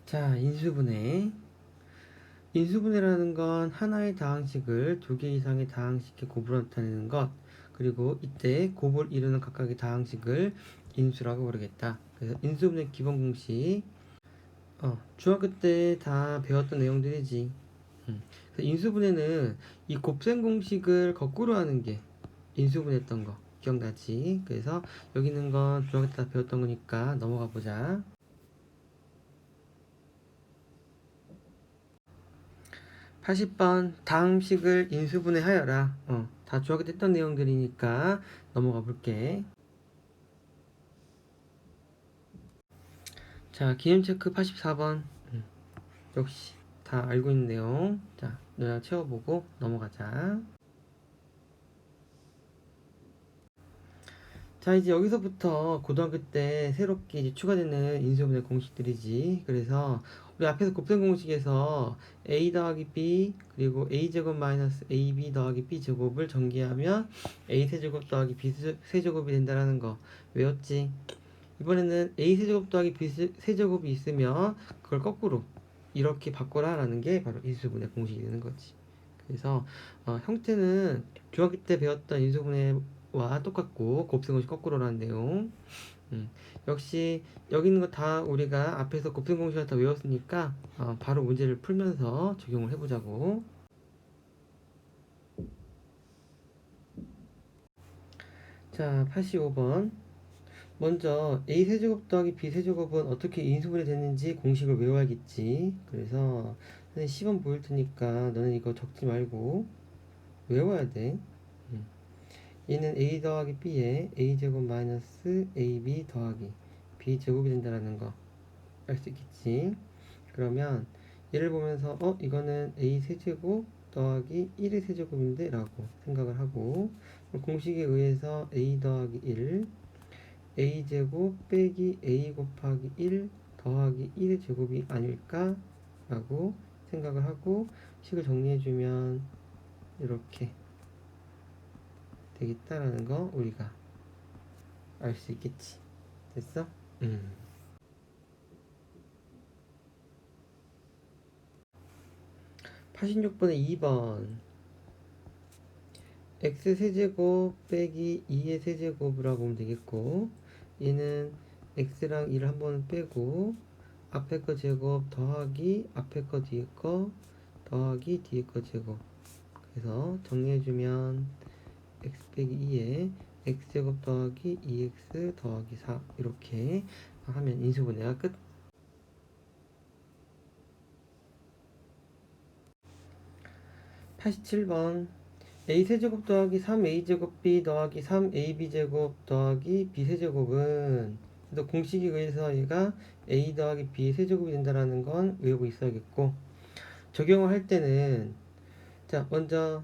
자, 인수분해. 인수분해라는 건 하나의 다항식을 두 개 이상의 다항식에 곱으로 나타내는 것, 그리고 이때 곱을 이루는 각각의 다항식을 인수라고 부르겠다. 그래서 인수분해 기본 공식, 중학교 때 다 배웠던 내용들이지. 그래서 인수분해는 이 곱셈 공식을 거꾸로 하는 게 인수분해했던 거 기억나지? 그래서 여기 있는 건 중학교 때 다 배웠던 거니까 넘어가 보자. 80번 다음식을 인수분해하여라. 다 중학교 때 했던 내용들이니까 넘어가 볼게. 자, 기념체크 84번. 역시 다 알고 있는 내용. 자, 너랑 채워보고 넘어가자. 자, 이제 여기서부터 고등학교 때 새롭게 이제 추가되는 인수분해 공식들이지. 그래서 우리 앞에서 곱셈 공식에서 a 더하기 b 그리고 a제곱 마이너스 ab 더하기 b제곱을 전개하면 a 세제곱 더하기 b 세제곱이 된다라는 거 외웠지. 이번에는 a 세제곱 더하기 b 세제곱이 있으면 그걸 거꾸로 이렇게 바꿔라 라는 게 바로 인수분해 공식이 되는 거지. 그래서 형태는 중학교 때 배웠던 인수분해와 똑같고 곱셈 공식 거꾸로라는 내용. 역시 여기 있는 거 다 우리가 앞에서 곱셈 공식을 다 외웠으니까 바로 문제를 풀면서 적용을 해보자고. 자, 85번. 먼저 a 세제곱 더하기 b 세제곱은 어떻게 인수분해 됐는지 공식을 외워야겠지. 그래서 선생님 10번 보일 테니까 너는 이거 적지 말고 외워야 돼. 얘는 a 더하기 b에 a제곱 마이너스 ab 더하기 b제곱이 된다는 거 알 수 있겠지. 그러면 얘를 보면서 이거는 a 세제곱 더하기 1의 세제곱인데 라고 생각을 하고, 공식에 의해서 a 더하기 1 a제곱 빼기 a 곱하기 1 더하기 1의 제곱이 아닐까 라고 생각을 하고 식을 정리해주면 이렇게 되겠다라는 거 우리가 알 수 있겠지. 됐어? 86번에 2번 x 세제곱 빼기 2의 세제곱이라고 보면 되겠고, 얘는 x랑 1을 한번 빼고 앞에 거 제곱 더하기 앞에 거 뒤에 거 더하기 뒤에 거 제곱, 그래서 정리해주면 x 빼기 2에 x제곱 더하기 2x 더하기 4 이렇게 하면 인수분해가 끝. 87번 a세제곱 더하기 3a제곱 b 더하기 3ab제곱 더하기 b세제곱은, 그래서 공식에 의해서 얘가 a 더하기 b 세제곱이 된다는 건 외우고 있어야겠고, 적용을 할 때는 자 먼저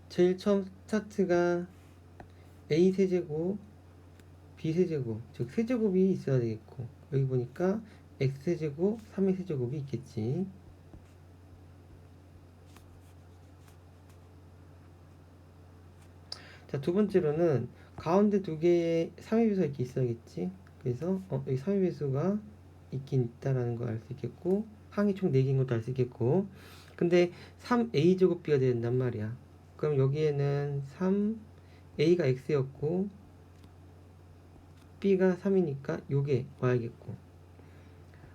제일 처음 스타트가 a 세제곱 b 세제곱 즉 세제곱이 있어야 되겠고, 여기 보니까 x 세제곱 3의 세제곱이 있겠지. 자, 두 번째로는 가운데 두 개의 3의 배수가 이렇게 있어야겠지. 그래서 여기 3의 배수가 있긴 있다라는 걸 알 수 있겠고, 항이 총 4개인 것도 알 수 있겠고, 근데 3a 제곱 b가 된단 말이야. 그럼 여기에는 3a가 x였고 b가 3이니까 요게 y겠고,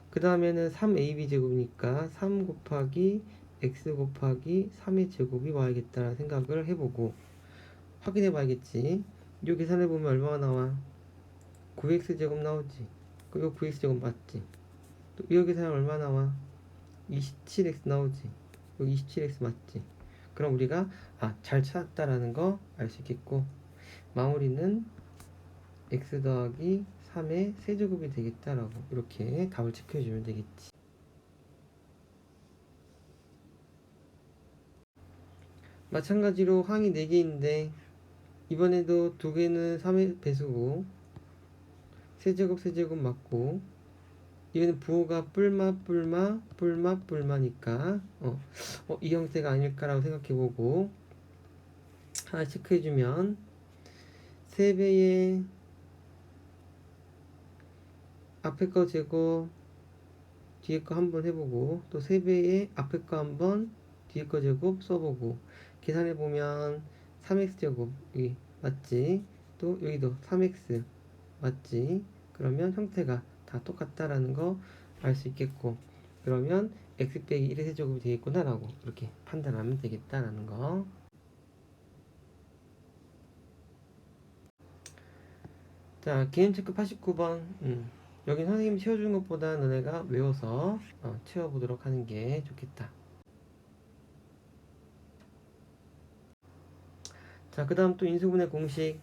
그 다음에는 3ab 제곱이니까 3 곱하기 x 곱하기 3의 제곱이 y겠다라는 생각을 해보고 확인해 봐야겠지. 이 계산해 보면 얼마가 나와? 9x 제곱 나오지. 그리고 9x 제곱 맞지. 또 이 계산하면 얼마 나와? 27x 나오지. 여기 27x 맞지. 그럼 우리가 잘 찾았다라는 거 알 수 있겠고, 마무리는 x 더하기 3의 세제곱이 되겠다라고 이렇게 답을 체크해주면 되겠지. 마찬가지로 항이 4개인데 이번에도 두 개는 3의 배수고 세제곱 맞고, 얘는 부호가 뿔마니까 이 형태가 아닐까라고 생각해보고 하나 체크해주면 3배의 앞에 거 제곱 뒤에 거 한번 해보고 또 3배의 앞에 거 한번 뒤에 거 제곱 써보고 계산해보면 3x제곱 여기 맞지? 또 여기도 3x 맞지? 그러면 형태가 다 똑같다라는 거 알 수 있겠고 그러면 x 빼기 1의 세제곱이 되겠구나 라고 이렇게 판단하면 되겠다라는 거. 자, 개념 체크 89번. 여긴 선생님이 채워주는 것보다 너네가 외워서 채워보도록 하는 게 좋겠다. 자, 그 다음 또 인수분해 공식.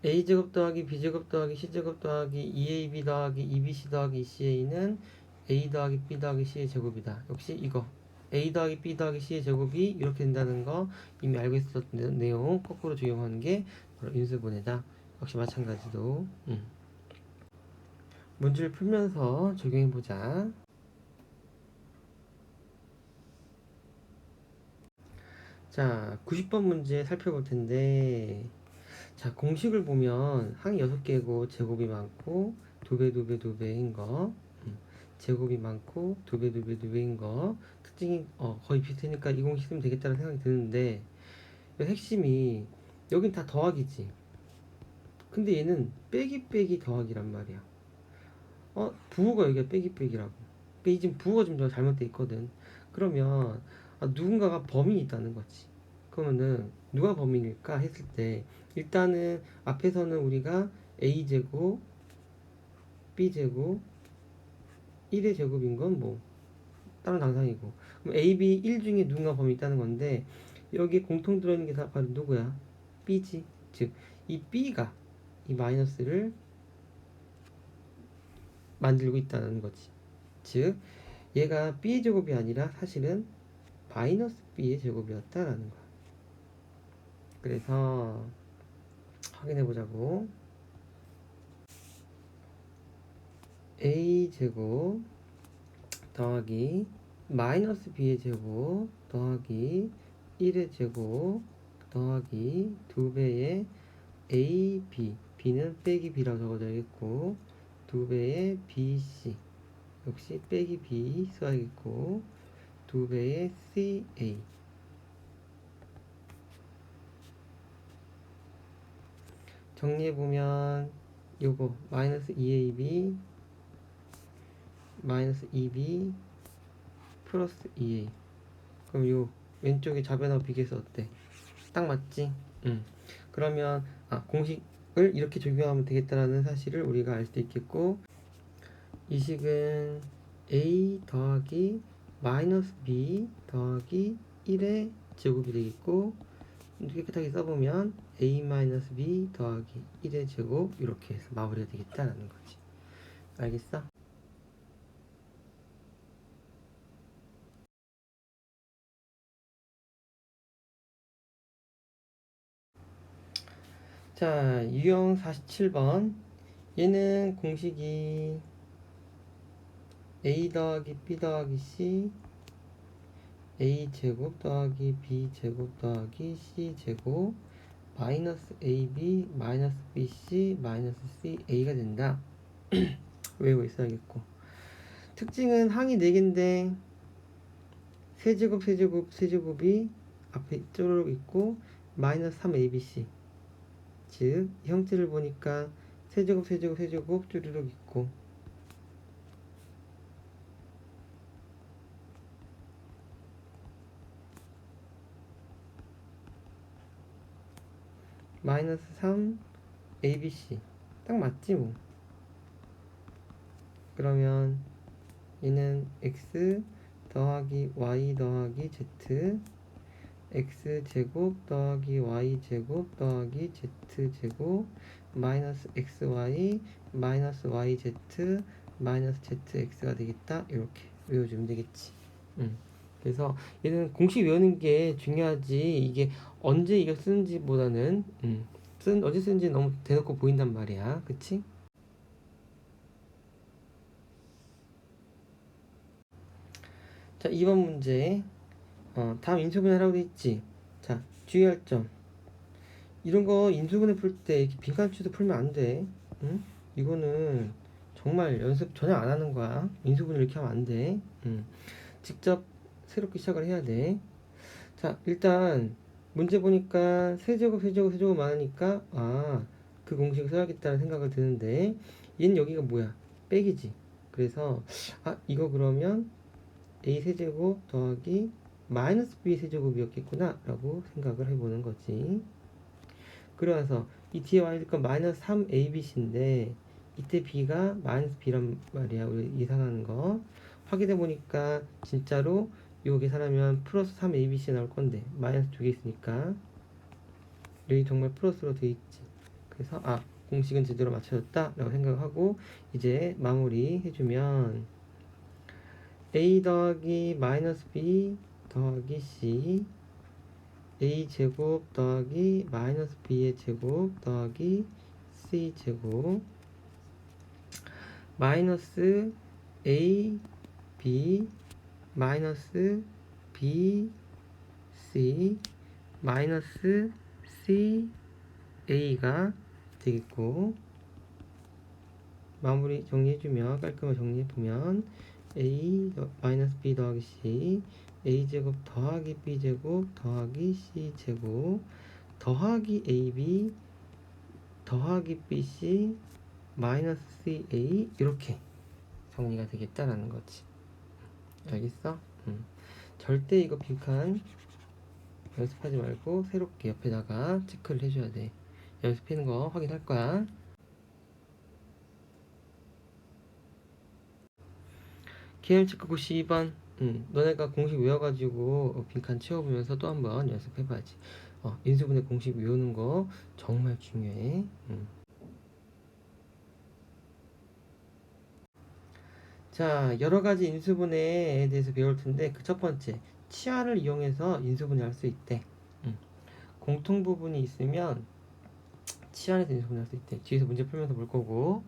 a제곱 더하기 b제곱 더하기 c제곱 더하기 2ab 더하기 2bc 더하기 2ca는 a 더하기 b 더하기 c의 제곱이다. 역시 이거 a 더하기 b 더하기 c의 제곱이 이렇게 된다는 거 이미 알고 있었던 내용 거꾸로 적용하는 게 바로 인수분해다. 역시 마찬가지로 문제를 풀면서 적용해보자. 자, 90번 문제 살펴볼 텐데 자, 공식을 보면 항이 6개고 제곱이 많고 2배, 2배, 2배인 거 제곱이 많고 2배, 2배, 2배인 거 특징이 거의 비슷하니까 이 공식 쓰면 되겠다는 생각이 드는데 핵심이 여긴 다 더하기지 근데 얘는 빼기 빼기 더하기란 말이야. 부호가 여기가 빼기 빼기라고. 그러니까 이 지금 부호가 좀 잘못돼 있거든. 그러면 누군가가 범인이 있다는 거지. 그러면은 누가 범인일까 했을 때 일단은 앞에서는 우리가 a제곱 b제곱 1의 제곱인 건 뭐 다른 당상이고 그럼 a, b 1 중에 누군가 범인이 있다는 건데 여기에 공통 들어있는 게 다 바로 누구야? b지. 즉 이 b가 이 마이너스를 만들고 있다는 거지. 즉 얘가 b의 제곱이 아니라 사실은 마이너스 b의 제곱이었다라는 거야. 그래서 확인해 보자고. a 제곱 더하기 마이너스 b의 제곱 더하기 1의 제곱 더하기 2배의 ab b는 빼기 b라고 적어줘야겠고 2배의 bc 역시 빼기 b 써야겠고 2배의 ca 정리해보면 요거 마이너스 2ab 마이너스 2b 플러스 2a 그럼 요 왼쪽에 좌변하고 비교해서 어때? 딱 맞지? 그러면 공식을 이렇게 적용하면 되겠다라는 사실을 우리가 알 수 있겠고 이 식은 a 더하기 마이너스 b 더하기 1의 제곱이 되겠고 깨끗하게 써보면 a 마이너스 b 더하기 1의 제곱 이렇게 해서 마무리가 되겠다라는 거지. 알겠어? 자, 유형 47번. 얘는 공식이 a 더하기 b 더하기 c a 제곱 더하기 b 제곱 더하기 c 제곱 마이너스 ab 마이너스 bc 마이너스 ca가 된다. 외우고 있어야겠고 특징은 항이 4개인데 세제곱 세제곱 세제곱이 앞에 쪼르륵 있고 마이너스 3abc 즉 형태를 보니까 세제곱 세제곱 세제곱 쪼르륵 있고 마이너스 3 abc 딱 맞지 뭐. 그러면 얘는 x 더하기 y 더하기 z x제곱 더하기 y제곱 더하기 z제곱 마이너스 xy 마이너스 yz 마이너스 zx가 되겠다. 이렇게 외워주면 되겠지. 그래서 얘는 공식 외우는 게 중요하지 이게 언제 이거 쓰는지 보다는 언제 쓰는지 너무 대놓고 보인단 말이야. 그치? 자, 2번 문제. 다음 인수분해 하라고 돼 있지. 자, 주의할 점. 이런 거 인수분해 풀 때 이렇게 빈칸수도 풀면 안 돼. 응? 이거는 정말 연습 전혀 안 하는 거야. 인수분해 이렇게 하면 안 돼. 직접 새롭게 시작을 해야 돼. 자, 일단 문제 보니까 세제곱 많으니까 그 공식을 써야겠다는 생각을 드는데 얘는 여기가 뭐야? 빼기지. 그래서 이거 그러면 a 세제곱 더하기 마이너스 b 세제곱이었겠구나 라고 생각을 해보는 거지. 그러면서 이 뒤에 와있을 건 마이너스 3abc인데 이때 b가 마이너스 b란 말이야. 우리 예상하는 거 확인해 보니까 진짜로 이거 계산하면 플러스 3abc 나올 건데 마이너스 2개 있으니까 여기 정말 플러스로 돼 있지. 그래서 공식은 제대로 맞춰졌다 라고 생각하고 이제 마무리 해주면 a 더하기 마이너스 b 더하기 c a 제곱 더하기 마이너스 b의 제곱 더하기 c 제곱 마이너스 a b 마이너스 b c 마이너스 c a가 되겠고 마무리 정리해주면 깔끔하게 정리해보면 a 마이너스 b 더하기 c a제곱 더하기 b제곱 더하기 c제곱 더하기 ab 더하기 bc 마이너스 ca 이렇게 정리가 되겠다라는 거지. 알겠어? 절대 이거 빈칸 연습하지 말고 새롭게 옆에다가 체크를 해줘야 돼. 연습하는 거 확인할 거야. KM 체크 92번. 너네가 공식 외워가지고 빈칸 채워보면서 또 한번 연습해봐야지. 인수분해 공식 외우는 거 정말 중요해. 자, 여러가지 인수분해에 대해서 배울 텐데 그 첫 번째 치환을 이용해서 인수분해 할 수 있대. 공통 부분이 있으면 치환해서 인수분해 할 수 있대. 뒤에서 문제 풀면서 볼 거고.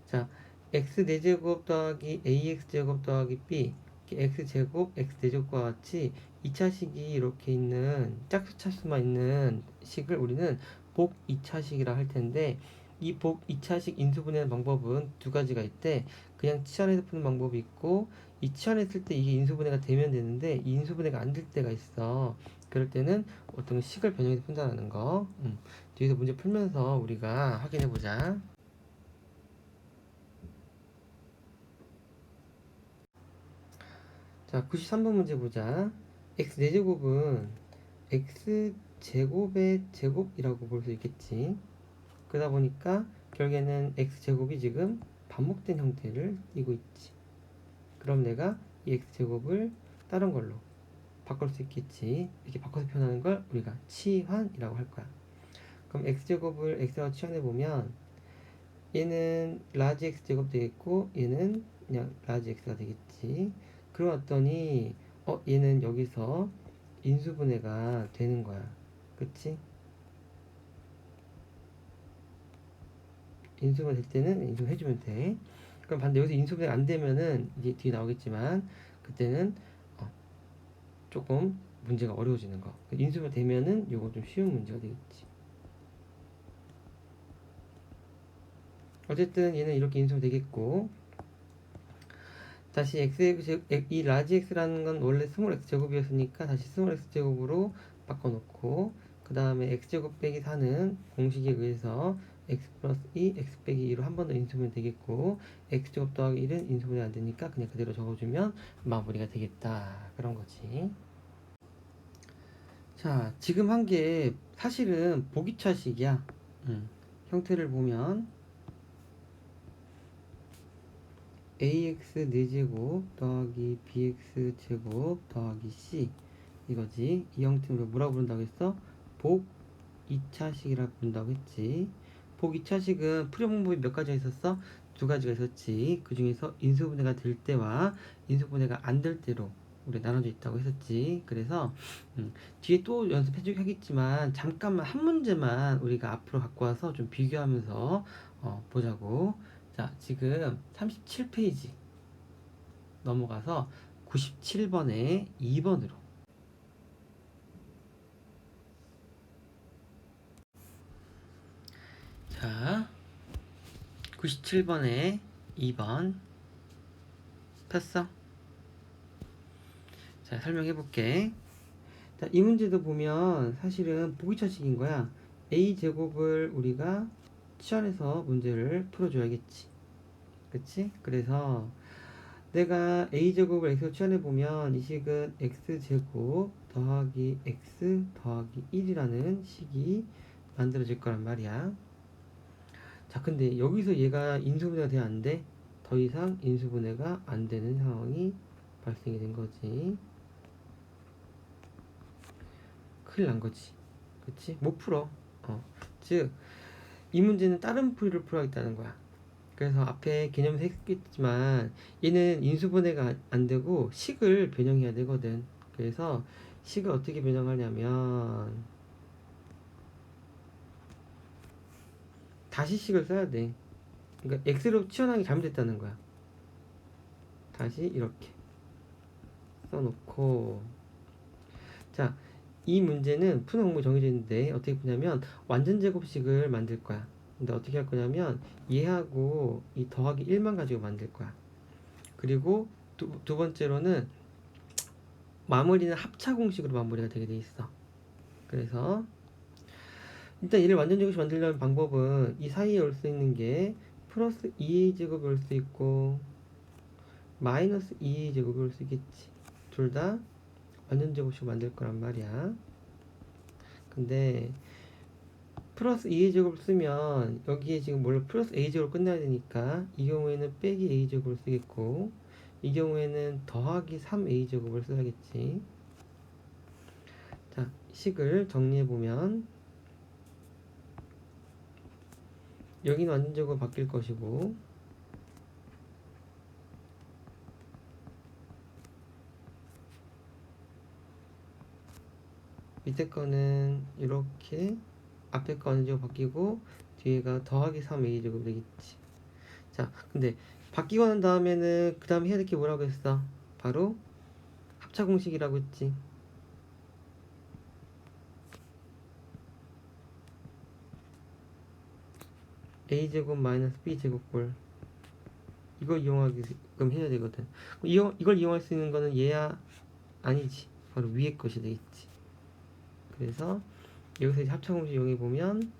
자, x 4제곱 더하기 ax제곱 더하기 b x제곱 x 4제곱과 같이 2차식이 이렇게 있는 짝수차수만 있는 식을 우리는 복 2차식이라 할 텐데 이 복 2차식 인수분해하는 방법은 두 가지가 있대. 그냥 치환해서 푸는 방법이 있고 이 치환했을 때 이게 인수분해가 되면 되는데 이 인수분해가 안 될 때가 있어. 그럴 때는 어떤 식을 변형해서 푼다는 거. 뒤에서 문제 풀면서 우리가 확인해 보자. 자, 93번 문제 보자. x 4제곱은 x 제곱의 제곱이라고 볼 수 있겠지. 그러다 보니까 결국에는 x 제곱이 지금 반복된 형태를 띠고 있지. 그럼 내가 이 x 제곱을 다른 걸로 바꿀 수 있겠지. 이렇게 바꿔서 표현하는 걸 우리가 치환이라고 할 거야. 그럼 x 제곱을 x와 치환해 보면 얘는 라지 x 제곱 되겠고 얘는 그냥 라지 x가 되겠지. 그러왔더니 얘는 여기서 인수분해가 되는 거야. 그치? 인수분해 될 때는 인수분해 해주면 돼. 그럼 반대 여기서 인수분해 안 되면은 이제 뒤에 나오겠지만 그때는 조금 문제가 어려워지는 거. 인수분해 되면은 요거 좀 쉬운 문제가 되겠지. 어쨌든 얘는 이렇게 인수분해 되겠고 다시 이 라지 x라는 건 원래 스몰 x 제곱이었으니까 다시 스몰 x 제곱으로 바꿔놓고 그 다음에 x제곱 빼기 4는 공식에 의해서 x 플러스 2 x 빼기 2로 한 번 더 인수분해 되겠고 x제곱 더하기 1은 인수분해 안 되니까 그냥 그대로 적어주면 마무리가 되겠다 그런 거지. 자, 지금 한 게 사실은 보기차식이야. 형태를 보면 ax 4제곱 더하기 bx 제곱 더하기 c 이거지. 이 형태를 뭐라고 부른다고 했어? 복 2차식이라고 부른다고 했지. 복 2차식은 풀이 방법이 몇 가지가 있었어? 두 가지가 있었지. 그 중에서 인수분해가 될 때와 인수분해가 안 될 때로 우리 나눠져 있다고 했었지. 그래서 뒤에 또 연습해주긴 하겠지만 잠깐만 한 문제만 우리가 앞으로 갖고 와서 좀 비교하면서 보자고. 자, 지금 37페이지 넘어가서 97번에 2번으로. 자, 97번에 2번 폈어? 자, 설명해 볼게. 자, 이 문제도 보면 사실은 보기차식인 거야. a제곱을 우리가 치환해서 문제를 풀어줘야겠지. 그치? 그래서 내가 a제곱을 x로 치환해 보면 이 식은 x제곱 더하기 x 더하기 1이라는 식이 만들어질 거란 말이야. 자, 근데 여기서 얘가 인수분해가 돼야 안 돼? 더 이상 인수분해가 안 되는 상황이 발생이 된 거지. 큰일 난 거지. 그치? 못 풀어. 즉, 이 문제는 다른 풀이를 풀어야겠다는 거야. 그래서 앞에 개념에서 했겠지만 얘는 인수분해가 안 되고 식을 변형해야 되거든. 그래서 식을 어떻게 변형하냐면 다시 식을 써야 돼. 그러니까 x로 치환하기 잘못됐다는 거야. 다시 이렇게 써놓고, 자, 이 문제는 푸는 방법이 정해져 있는데 어떻게 푸냐면 완전 제곱식을 만들 거야. 근데 어떻게 할 거냐면 얘하고 이 더하기 1만 가지고 만들 거야. 그리고 두 번째로는 마무리는 합차 공식으로 마무리가 되게 돼 있어. 그래서 일단 얘를 완전 제곱식 만들려는 방법은 이 사이에 올 수 있는 게 플러스 2a 제곱이 올 수 있고 마이너스 2a 제곱이 올 수 있겠지. 둘 다 완전 제곱식 만들 거란 말이야. 근데 플러스 2a 제곱을 쓰면 여기에 지금 원래 플러스 a 제곱을 끝내야 되니까 이 경우에는 빼기 a 제곱을 쓰겠고 이 경우에는 더하기 3a 제곱을 써야겠지. 자, 식을 정리해 보면 여기는 완전 제곱 바뀔 것이고 밑에 거는 이렇게 앞에 거 완전 제곱 바뀌고 뒤에가 더하기 3a 제곱 되겠지. 자, 근데 바뀌고 난 다음에는 그 다음에 해야 될 게 뭐라고 했어? 바로 합차 공식이라고 했지. a제곱 마이너스 b제곱꼴 이걸 이용하게끔 해야 되거든. 이걸 이용할 수 있는 거는 얘야? 아니지. 바로 위에 것이 되겠지. 그래서 여기서 이제 합차 공식 이용해 보면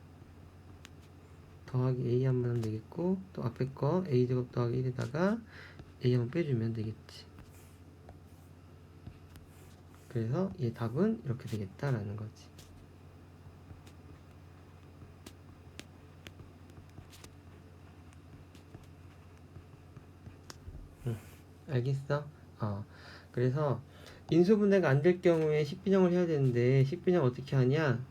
더하기 a 한번 하면 되겠고 또 앞에 거 a제곱 더하기 1에다가 a 한번 빼주면 되겠지. 그래서 얘 답은 이렇게 되겠다라는 거지. 알겠어? 그래서 인수분해가 안 될 경우에 식빈형을 해야 되는데 식빈형 어떻게 하냐?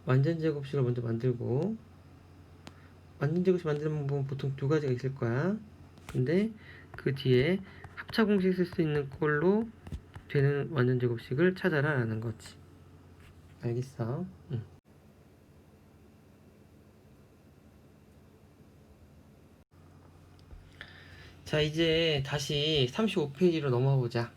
완전 제곱식을 먼저 만들고 완전 제곱식 만드는 방법은 보통 두 가지가 있을 거야. 근데 그 뒤에 합차 공식 쓸 수 있는 꼴로 되는 완전 제곱식을 찾아라 라는 거지. 알겠어? 응. 자, 이제 다시 35페이지로 넘어가 보자.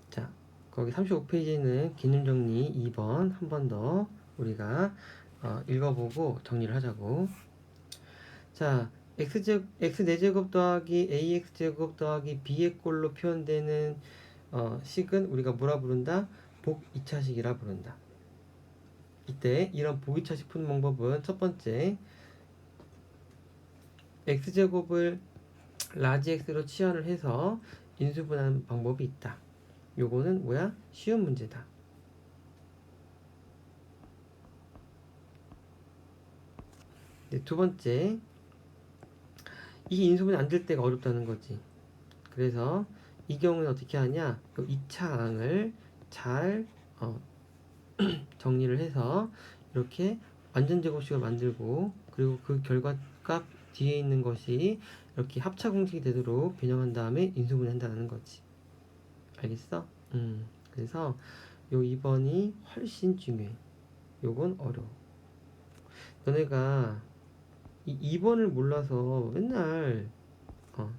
자, 거기 35페이지는 기능 정리 2번 한 번 더 우리가 읽어보고 정리를 하자고. 자, x 4제곱 더하기 ax제곱 더하기 b의 꼴로 표현되는 식은 우리가 뭐라 부른다? 복 2차식이라 부른다. 이때 이런 복 2차식 푸는 방법은 첫 번째, x제곱을 라지 x로 치환을 해서 인수분해하는 방법이 있다. 요거는 뭐야? 쉬운 문제다. 네, 두 번째, 이게 인수분해 안 될 때가 어렵다는 거지. 그래서 이 경우는 어떻게 하냐? 2차항을 잘 정리를 해서 이렇게 완전 제곱식을 만들고 그리고 그 결과값 뒤에 있는 것이 이렇게 합차 공식이 되도록 변형한 다음에 인수분해 한다는 거지. 알겠어? 그래서 요 2번이 훨씬 중요해. 요건 어려워. 너네가 이 2번을 몰라서 맨날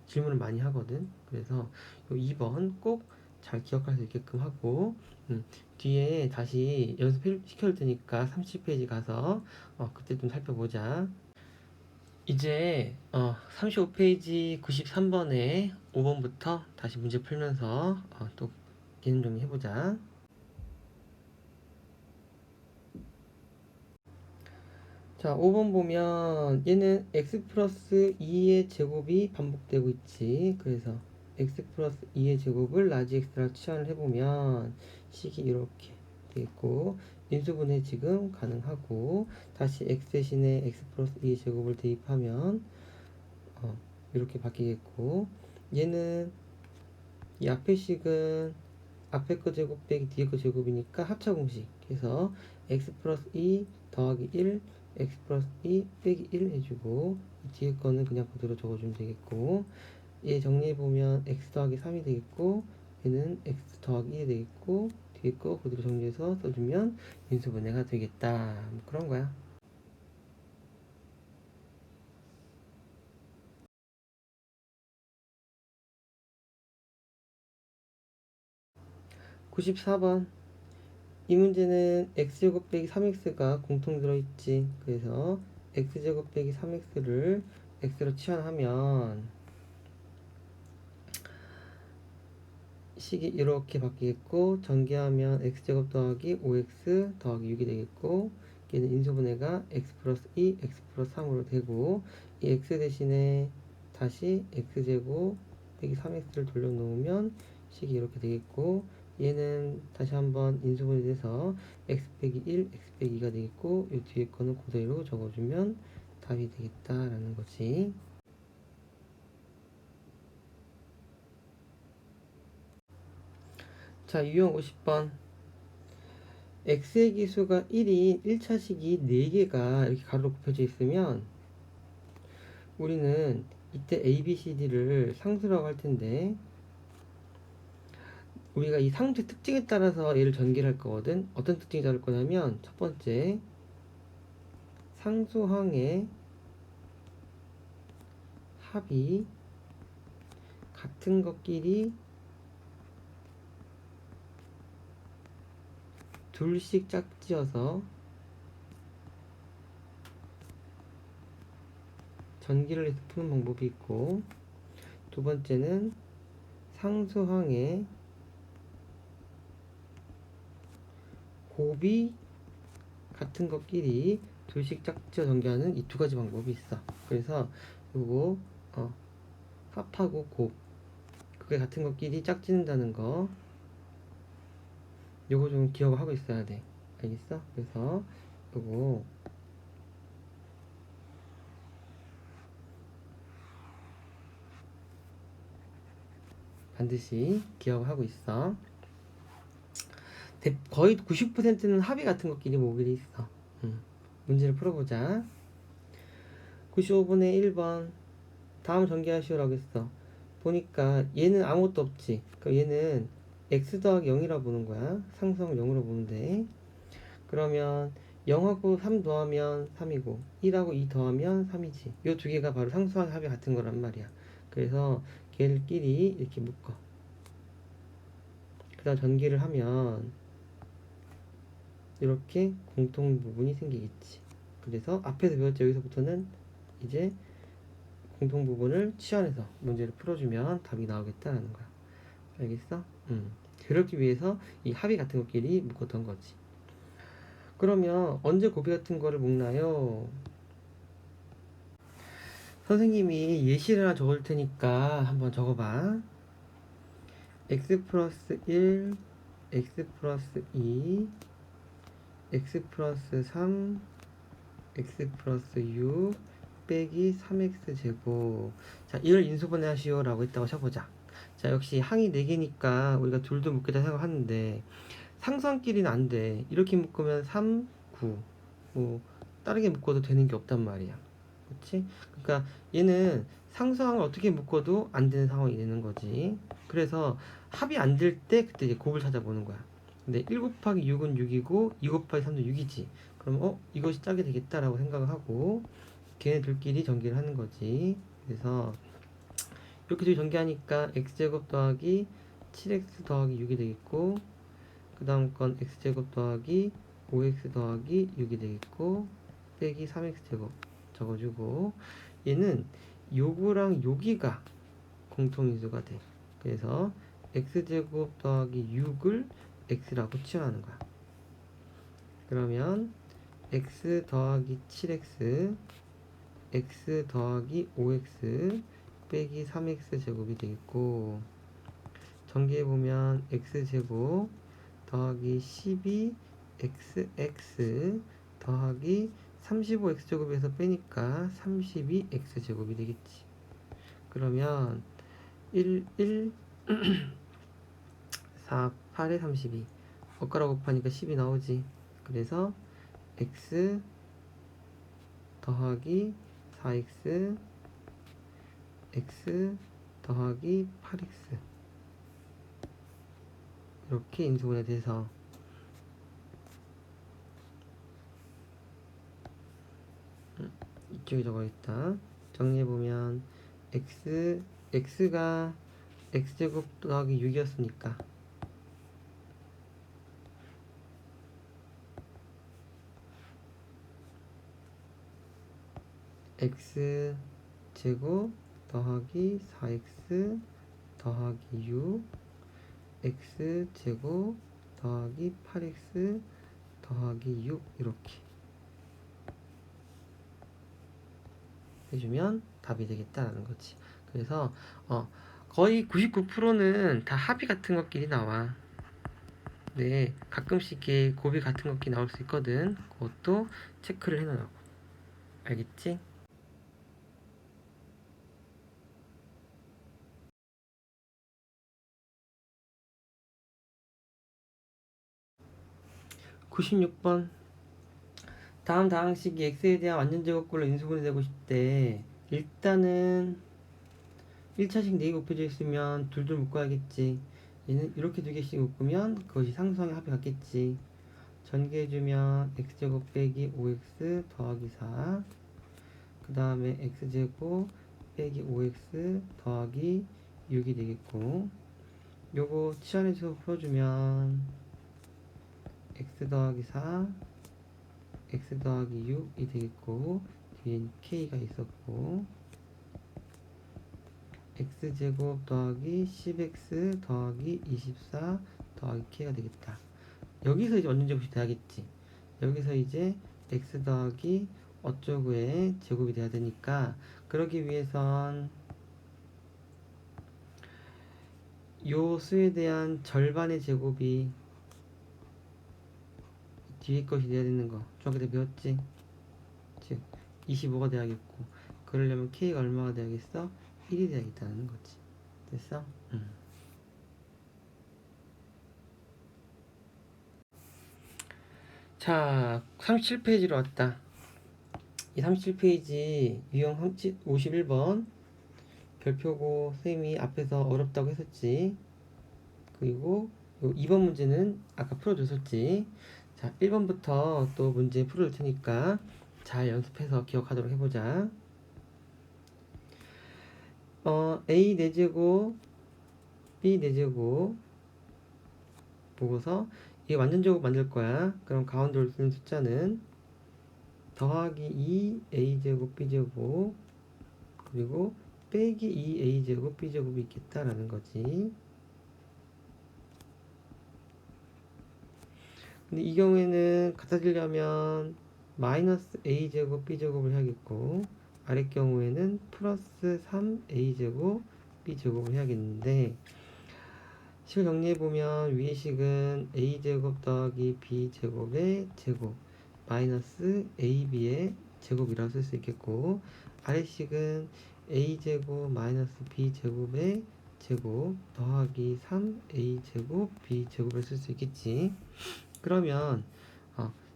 질문을 많이 하거든. 그래서 요 2번 꼭 잘 기억할 수 있게끔 하고 뒤에 다시 연습시켜줄 테니까 30페이지 가서 그때 좀 살펴보자. 이제 35페이지 93번에 5번부터 다시 문제 풀면서 또 개념 정리 해보자. 자, 5번 보면 얘는 x 플러스 2의 제곱이 반복되고 있지. 그래서 x 플러스 2의 제곱을 라지 x라 치환을 해보면 식이 이렇게 되겠고, 인수분해 지금 가능하고, 다시 x 대신에 x 플러스 2의 제곱을 대입하면 이렇게 바뀌겠고, 얘는 이 앞의 식은 앞에 거 제곱 빼기 뒤에 거 제곱이니까 합차 공식 해서 x 플러스 2 더하기 1 x 플러스 2 빼기 1 해주고, 이 뒤에 거는 그냥 그대로 적어주면 되겠고, 얘 정리해보면 x 더하기 3이 되겠고, 얘는 x 더하기 1이 되겠고, 뒤에 거 그대로 정리해서 써주면 인수분해가 되겠다. 뭐 그런 거야. (94번) 이 문제는 x제곱 빼기 3x가 공통 들어있지. 그래서 x제곱 빼기 3x를 x로 치환하면 식이 이렇게 바뀌겠고, 전개하면 x제곱 더하기 5x 더하기 6이 되겠고, 얘는 인수분해가 x 플러스 2, x 플러스 3으로 되고, 이 x 대신에 다시 x제곱 빼기 3x를 돌려놓으면 식이 이렇게 되겠고, 얘는 다시 한번 인수분해 돼서 x 빼기 1, x 빼기 2가 되겠고, 이 뒤에 거는 그대로 적어주면 답이 되겠다라는 거지. 자, 유형 50번. x의 기수가 1인 1차식이 4개가 이렇게 가로로 곱혀져 있으면 우리는 이때 a, b, c, d를 상수라고 할 텐데, 우리가 이 상수의 특징에 따라서 얘를 전개를 할 거거든. 어떤 특징이 다를 거냐면, 첫 번째, 상수항의 합이 같은 것끼리 둘씩 짝지어서 전기를 해서 푸는 방법이 있고, 두 번째는 상수항의 곱이 같은 것끼리 둘씩 짝지어 전개하는 이 두 가지 방법이 있어. 그래서 요거 합하고 곱, 그게 같은 것끼리 짝짓는다는 거, 요거 좀 기억을 하고 있어야 돼. 알겠어? 그래서 요거 반드시 기억을 하고 있어. 거의 90%는 합이 같은 것끼리 모글이 있어. 문제를 풀어보자. 95분의 1번 다음 전개하시오라고 했어. 보니까 얘는 아무것도 없지. 그러니까 얘는 x 더하기 0이라고 보는 거야. 상수항을 0으로 보는데, 그러면 0하고 3 더하면 3이고 1하고 2 더하면 3이지. 요 두 개가 바로 상수항 합이 같은 거란 말이야. 그래서 걔들끼리 이렇게 묶어. 그 다음 전개를 하면 이렇게 공통 부분이 생기겠지. 그래서 앞에서 배웠죠. 여기서부터는 이제 공통 부분을 치환해서 문제를 풀어주면 답이 나오겠다는 거야. 알겠어? 그렇기 위해서 이 합이 같은 것끼리 묶었던 거지. 그러면 언제 곱이 같은 거를 묶나요? 선생님이 예시를 하나 적을 테니까 한번 적어봐. x 플러스 1, x 플러스 2, x 플러스 3, x 플러스 6 빼기 3x 제곱. 자, 이를 인수분해 하시오 라고 했다고 쳐보자. 자, 역시 항이 4개니까 우리가 둘도 묶겠다 생각하는데 상수항끼리는 안 돼. 이렇게 묶으면 3, 9 뭐 다르게 묶어도 되는 게 없단 말이야. 그렇지? 그러니까 얘는 상수항을 어떻게 묶어도 안 되는 상황이 되는 거지. 그래서 합이 안 될 때 그때 이제 곱을 찾아보는 거야. 근데 1 곱하기 6은 6이고 2 곱하기 3도 6이지. 그럼 이것이 짝이 되겠다라고 생각을 하고 걔네들끼리 전개를 하는 거지. 그래서 이렇게 둘이 전개하니까 x제곱 더하기 7x 더하기 6이 되겠고, 그 다음 건 x제곱 더하기 5x 더하기 6이 되겠고 빼기 3x제곱 적어주고, 얘는 요거랑 여기가 공통인수가 돼. 그래서 x제곱 더하기 6을 x라고 치환하는 거야. 그러면 x 더하기 7x x 더하기 5x 빼기 3x 제곱이 되겠고, 전개해보면 x제곱 더하기 12xx 더하기 35x 제곱에서 빼니까 32x 제곱이 되겠지. 그러면 1, 4, 8에 32 엇가락 곱하니까 10이 나오지. 그래서 x 더하기 4x x 더하기 8x 이렇게 인수분해 돼서 이쪽에 적어있다. 정리해보면 x가 x제곱 더하기 6이었으니까 x제곱 더하기 4x 더하기 6 x제곱 더하기 8x 더하기 6 이렇게 해주면 답이 되겠다라는 거지. 그래서 거의 99%는 다 합이 같은 것끼리 나와. 네, 가끔씩 곱이 같은 것끼리 나올 수 있거든. 그것도 체크를 해놓으라고. 알겠지? (96번) 다음 다항식이 x에 대한 완전제곱꼴로 인수분해 되고 싶대. 일단은 1차식 4개 곱해져 있으면 둘둘 묶어야겠지. 얘는 이렇게 2개씩 묶으면 그것이 상수항의 합이 같겠지. 전개해주면 x제곱 빼기 5x 더하기 4, 그 다음에 x제곱 빼기 5x 더하기 6이 되겠고, 요거 치환해서 풀어주면 x 더하기 4 x 더하기 6이 되겠고, 뒤엔 k가 있었고, x제곱 더하기 10x 더하기 24 더하기 k가 되겠다. 여기서 이제 완전제곱이 돼야겠지. 여기서 이제 x 더하기 어쩌고의 제곱이 돼야 되니까, 그러기 위해선 요 수에 대한 절반의 제곱이 뒤에 것이 돼야 되는 거 중학교 때 배웠지? 즉 25가 돼야겠고, 그러려면 k가 얼마가 돼야겠어? 1이 돼야겠다는 거지. 됐어? 자, 37페이지로 왔다. 이 37페이지 유형 51번 별표고, 쌤이 앞에서 어렵다고 했었지. 그리고 2번 문제는 아까 풀어줬었지. 자, 1번부터 또 문제 풀어줄 테니까 잘 연습해서 기억하도록 해보자. a 4제곱 b 4제곱 보고서 이게 완전제곱 만들 거야. 그럼 가운데 올 수 있는 숫자는 더하기 2a제곱 b제곱 그리고 빼기 2a제곱 b제곱이 있겠다라는 거지. 근데 이 경우에는 같아지려면 마이너스 a제곱 b제곱을 해야겠고, 아래 경우에는 플러스 3a제곱 b제곱을 해야겠는데, 식을 정리해보면 위의 식은 a제곱 더하기 b제곱의 제곱 마이너스 ab의 제곱이라고 쓸 수 있겠고, 아래 식은 a제곱 마이너스 b제곱의 제곱 더하기 3a제곱 b제곱을 쓸 수 있겠지. 그러면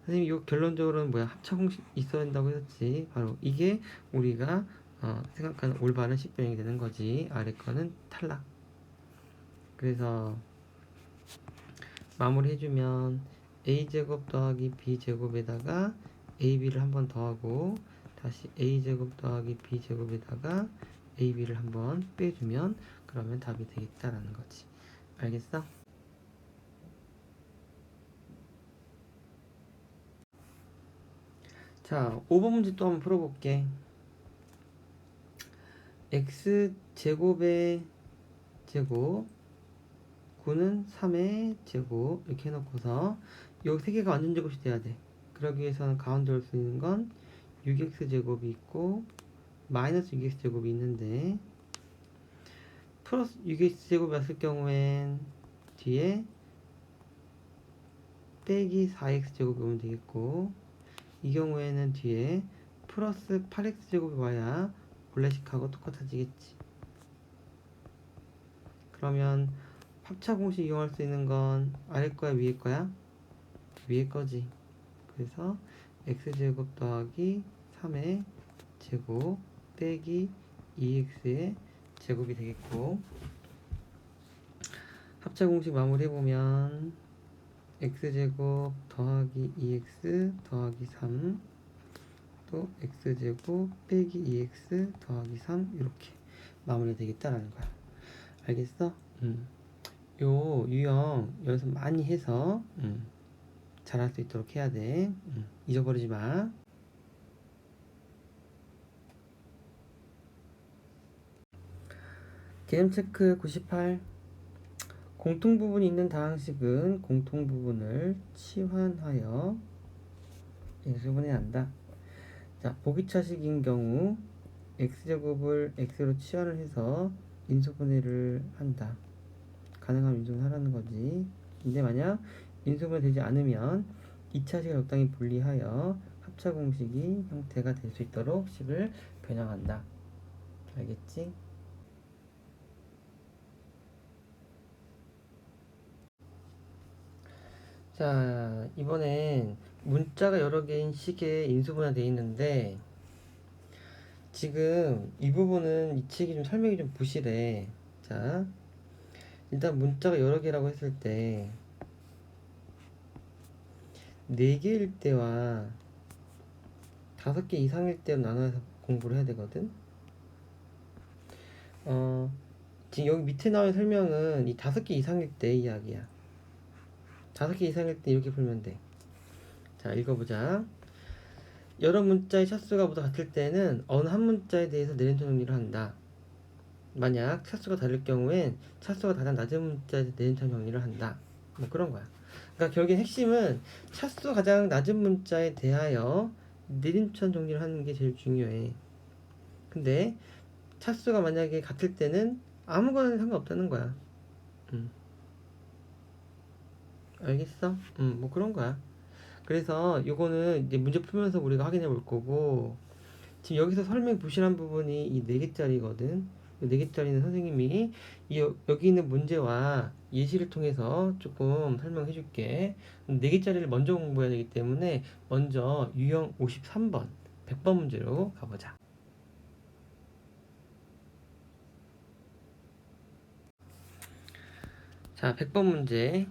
선생님이 요 결론적으로는 뭐야? 합차 공식 있어야 된다고 했었지. 바로 이게 우리가 생각하는 올바른 식변형이 되는 거지. 아래 거는 탈락. 그래서 마무리 해주면 a제곱 더하기 b제곱에다가 ab를 한번 더하고, 다시 a제곱 더하기 b제곱에다가 ab를 한번 빼주면 그러면 답이 되겠다라는 거지. 알겠어? 자, 5번 문제 또 한번 풀어볼게. x제곱의 제곱 9는 3의 제곱 이렇게 해놓고서 요 세 개가 완전 제곱이 돼야 돼. 그러기 위해서는 가운데 올 수 있는 건 6x제곱이 있고 마이너스 6x제곱이 있는데 플러스 6x제곱이 왔을 경우엔 뒤에 빼기 4x제곱이 오면 되겠고, 이 경우에는 뒤에 플러스 8x제곱이 와야 본래식하고 똑같아지겠지. 그러면 합차 공식 이용할 수 있는 건 아래 거야 위에 거야? 위에 거지. 그래서 x제곱 더하기 3의 제곱 빼기 2x의 제곱이 되겠고, 합차 공식 마무리 해보면 x제곱 더하기 2x 더하기 3 또 x제곱 빼기 2x 더하기 3 이렇게 마무리 되겠다라는 거야. 알겠어? 요 유형 여기서 많이 해서 잘할 수 있도록 해야 돼. 잊어버리지 마. 개념 체크 98. 공통부분이 있는 다항식은 공통부분을 치환하여 인수분해야 한다. 자, 보기차식인 경우 x제곱을 x로 치환을 해서 인수분해를 한다. 가능하면 인수분해하라는 거지. 근데 만약 인수분해 되지 않으면 2차식을 적당히 분리하여 합차공식이 형태가 될 수 있도록 식을 변형한다. 알겠지? 자, 이번엔 문자가 여러 개인 식에 인수분해 되어 있는데 지금 이 부분은 이 책이 좀 설명이 좀 부실해. 자, 일단 문자가 여러 개라고 했을 때 4개일 때와 5개 이상일 때로 나눠서 공부를 해야 되거든. 지금 여기 밑에 나온 설명은 이 5개 이상일 때 이야기야. 5개 이상일 때 이렇게 풀면 돼. 자, 읽어보자. 여러 문자의 차수가 모두 같을 때는 어느 한 문자에 대해서 내림차 정리를 한다. 만약 차수가 다를 경우엔 차수가 가장 낮은 문자에 대해서 내림차 정리를 한다. 뭐 그런 거야. 그러니까 결국엔 핵심은 차수가 가장 낮은 문자에 대하여 내림차 정리를 하는 게 제일 중요해. 근데 차수가 만약에 같을 때는 아무거나 상관없다는 거야. 알겠어? 뭐 그런 거야. 그래서 요거는 이제 문제 풀면서 우리가 확인해 볼 거고, 지금 여기서 설명 부실한 부분이 이 4개짜리거든. 이 4개짜리는 선생님이 여기 있는 문제와 예시를 통해서 조금 설명해 줄게. 4개짜리를 먼저 공부해야 되기 때문에 먼저 유형 53번 100번 문제로 가보자. 자, 100번 문제.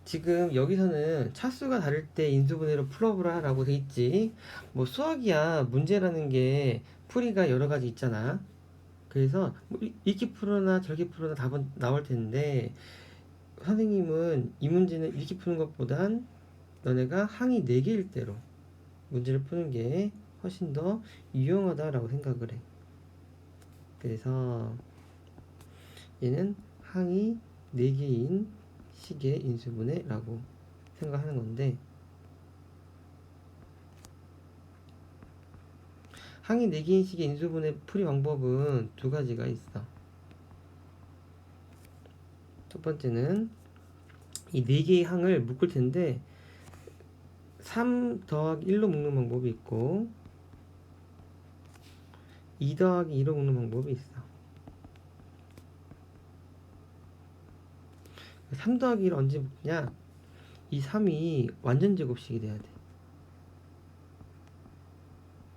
지금 여기서는 차수가 다를 때 인수분해로 풀어보라 라고 돼 있지. 뭐 수학이야 문제라는 게 풀이가 여러 가지 있잖아. 그래서 뭐 이렇게 풀어나 저렇게 풀어나 답은 나올 텐데 선생님은 이 문제는 이렇게 푸는 것보단 너네가 항이 4개일 때로 문제를 푸는 게 훨씬 더 유용하다라고 생각을 해. 그래서 얘는 항이 4개인 식의 인수분해라고 생각하는 건데, 항이 4개인 식의 인수분해 풀이 방법은 2가지가 있어. 첫 번째는 이 4개의 항을 묶을 텐데 3 더하기 1로 묶는 방법이 있고 2 더하기 2로 묶는 방법이 있어. 3 더하기 1을 언제 묶냐? 이 3이 완전 제곱식이 돼야 돼.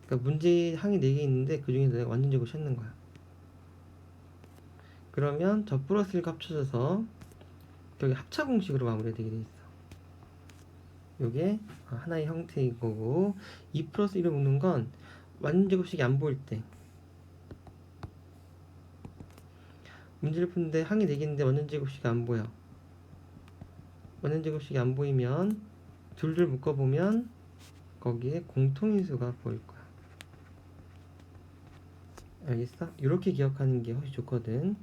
그러니까 문제 항이 4개 있는데 그 중에 내가 완전 제곱 찾는 거야. 그러면 저 플러스 1과 합쳐져서 여기 합차 공식으로 마무리되게 돼 있어. 요게 하나의 형태인 거고, 2 플러스 1을 묶는 건 완전 제곱식이 안 보일 때, 문제를 푸는데 항이 4개인데 완전 제곱식이 안 보여. 완전 제곱식이 안 보이면 둘둘 묶어보면 거기에 공통인수가 보일 거야. 알겠어? 이렇게 기억하는 게 훨씬 좋거든.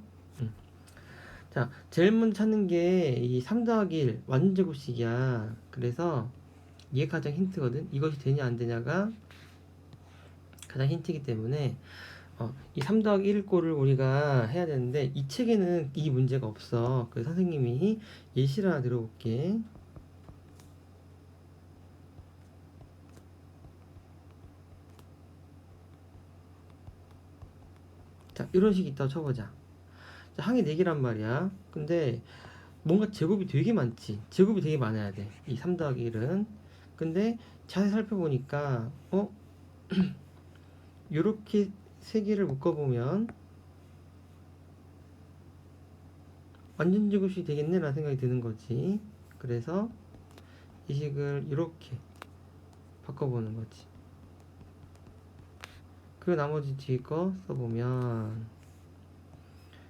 자, 제일 먼저 찾는 게 이 3 더하기 1 완전제곱식이야. 그래서 이게 가장 힌트거든. 이것이 되냐 안 되냐가 가장 힌트이기 때문에 이 3 더하기 1 꼴을 우리가 해야 되는데 이 책에는 이 문제가 없어. 그래서 선생님이 예시를 하나 들어볼게. 자, 이런 식이 있다고 쳐보자. 자, 항이 4개란 말이야. 근데 뭔가 제곱이 되게 많지. 제곱이 되게 많아야 돼. 이 3 더하기 1은. 근데 자세히 살펴보니까 요렇게 3개를 묶어보면 완전 제곱이 되겠네 라는 생각이 드는 거지. 그래서 이 식을 이렇게 바꿔보는 거지. 그리고 나머지 뒤에 거 써보면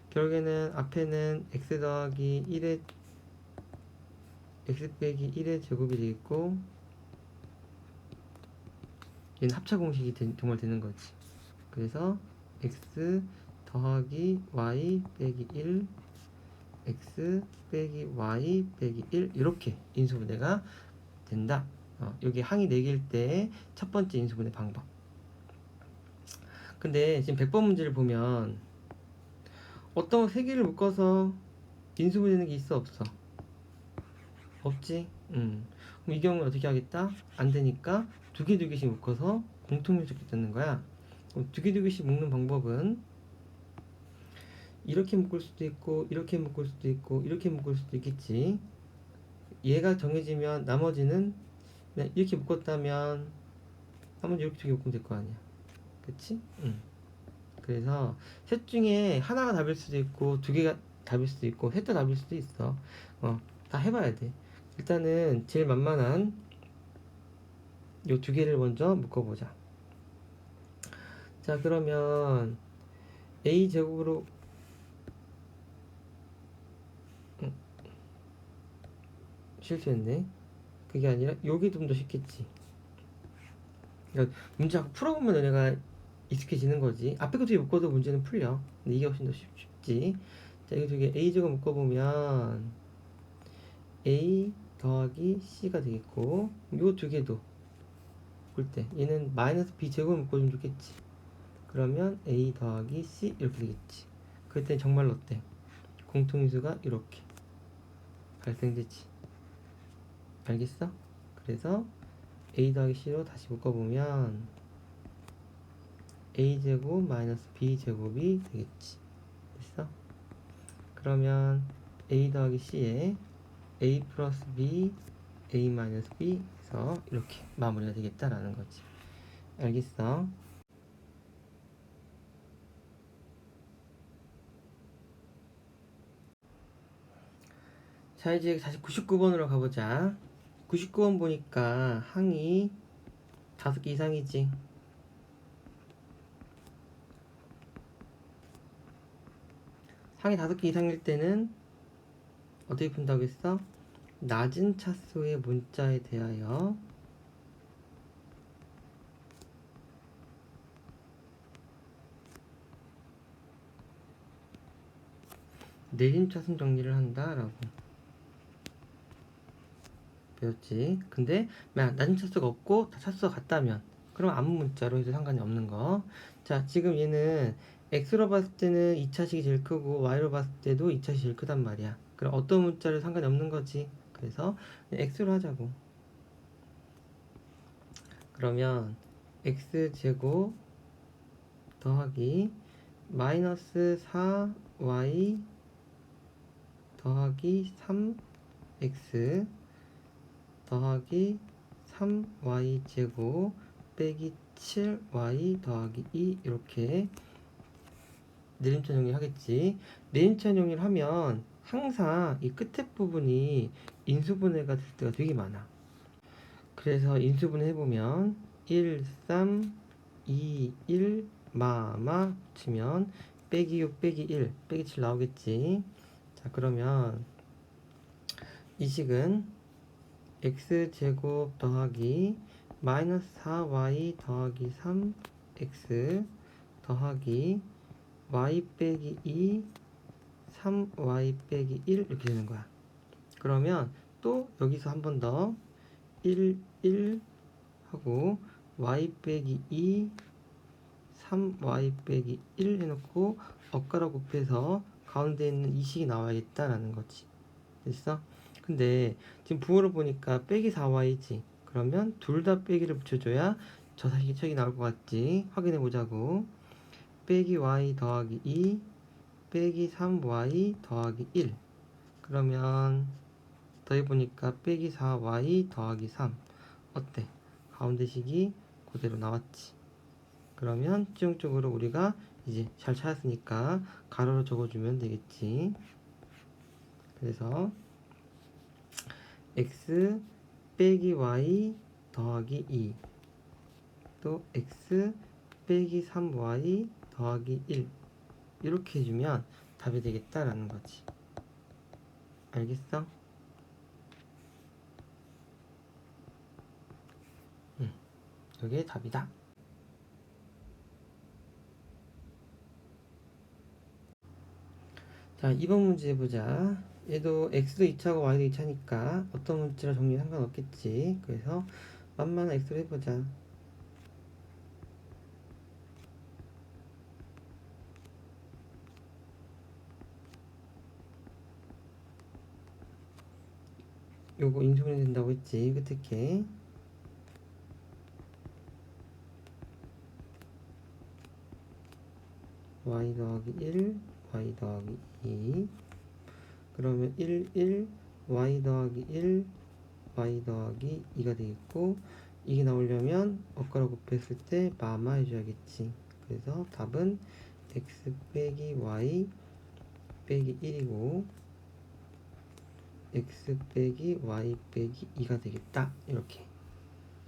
결국에는 앞에는 x 더하기 1의 x 빼기 1의 제곱이 되겠고 얘는 합차 공식이 정말 되는 거지. 그래서 x 더하기 y 빼기 1 x 빼기 y 빼기 1 이렇게 인수분해가 된다. 여기 항이 4개일 때 첫 번째 인수분해 방법. 근데 지금 100번 문제를 보면 어떤 3개를 묶어서 인수분해되는 게 있어 없어? 없지? 그럼 이 경우는 어떻게 하겠다? 안 되니까 2개 묶어서 공통을 찾겠다는 거야. 그럼 2개 묶는 방법은 이렇게 묶을 수도 있고 이렇게 묶을 수도 있고 이렇게 묶을 수도 있겠지. 얘가 정해지면 나머지는 그냥 이렇게 묶었다면 나머지 이렇게 2개 묶으면 될 거 아니야. 그치? 그래서 셋 중에 하나가 답일 수도 있고 2개가 답일 수도 있고 셋 다 답일 수도 있어. 다 해봐야 돼. 일단은 제일 만만한 요 2개를 먼저 묶어보자. 자, 그러면 a 제곱으로 실수했네. 그게 아니라 요게 좀 더 쉽겠지. 그러니까 문제 자꾸 풀어보면 너네가 익숙해지는 거지. 앞에 거 2개 묶어도 문제는 풀려. 근데 이게 훨씬 더 쉽지. 자, 이거 2개 a 제곱 묶어보면 a 더하기 c가 되겠고 요 2개도 묶을 때 얘는 마이너스 b 제곱 묶어주면 좋겠지. 그러면 a 더하기 c 이렇게 되겠지. 그때 정말로 어때? 공통인수가 이렇게 발생되지. 알겠어? 그래서 a 더하기 c로 다시 묶어보면 a제곱 마이너스 b제곱이 되겠지. 됐어? 그러면 a 더하기 c에 a 플러스 b, a 마이너스 b 해서 이렇게 마무리가 되겠다라는 거지. 알겠어? 자, 이제 다시 99번으로 가보자. 99번 보니까 항이 5개 이상이지. 항이 5개 이상일 때는 어떻게 푼다고 했어? 낮은 차수의 문자에 대하여 내림차순 정리를 한다라고 배웠지. 근데 만약 낮은 차수가 없고 다 차수가 같다면 그럼 아무 문자로 해도 상관이 없는 거. 자, 지금 얘는 x로 봤을 때는 2차식이 제일 크고 y로 봤을 때도 2차식이 제일 크단 말이야. 그럼 어떤 문자로 상관이 없는 거지. 그래서 x로 하자고. 그러면 x제곱 더하기 마이너스 4y 더하기 3x 더하기 3y 제곱 빼기 7y 더하기 2 이렇게 내림차 정리를 하겠지. 내림차 정리를 하면 항상 이 끝에 부분이 인수분해가 될 때가 되게 많아. 그래서 인수분해 해보면 1, 3, 2, 1 마마 치면 빼기 6 빼기 1 빼기 7 나오겠지. 자, 그러면 이 식은 x제곱 더하기 마이너스 4y 더하기 3x 더하기 y 빼기 2 3y 빼기 1 이렇게 되는 거야. 그러면 또 여기서 한 번 더 1 하고 y 빼기 2 3y 빼기 1 해놓고 엇가라 곱해서 가운데 있는 이 식이 나와야겠다라는 거지. 됐어? 근데 지금 부호를 보니까 빼기 4y지. 그러면 둘 다 빼기를 붙여줘야 저 사식이 나올 것 같지? 확인해 보자고. 빼기 y 더하기 2 빼기 3y 더하기 1. 그러면 더해보니까 빼기 4y 더하기 3. 어때? 가운데 식이 그대로 나왔지. 그러면 최종적으로 우리가 이제 잘 찾았으니까 가로로 적어주면 되겠지. 그래서 x 빼기 y 더하기 2 또 x 빼기 3y 더하기 1 이렇게 해주면 답이 되겠다라는 거지. 알겠어? 이게 답이다. 자, 2번 문제 해보자. 얘도 x도 2차고 y도 2차니까 어떤 문자로 정리 상관없겠지. 그래서 만만한 x로 해보자. 요거 인수분해 된다고 했지. 끝에 y 더하기 1 y 더하기 2 그러면 1 y 더하기 1 y 더하기 2가 되겠고 이게 나오려면 엇가로 곱했을 때 마마 해줘야겠지. 그래서 답은 x 빼기 y 빼기 1이고 x 빼기 y 빼기 2가 되겠다. 이렇게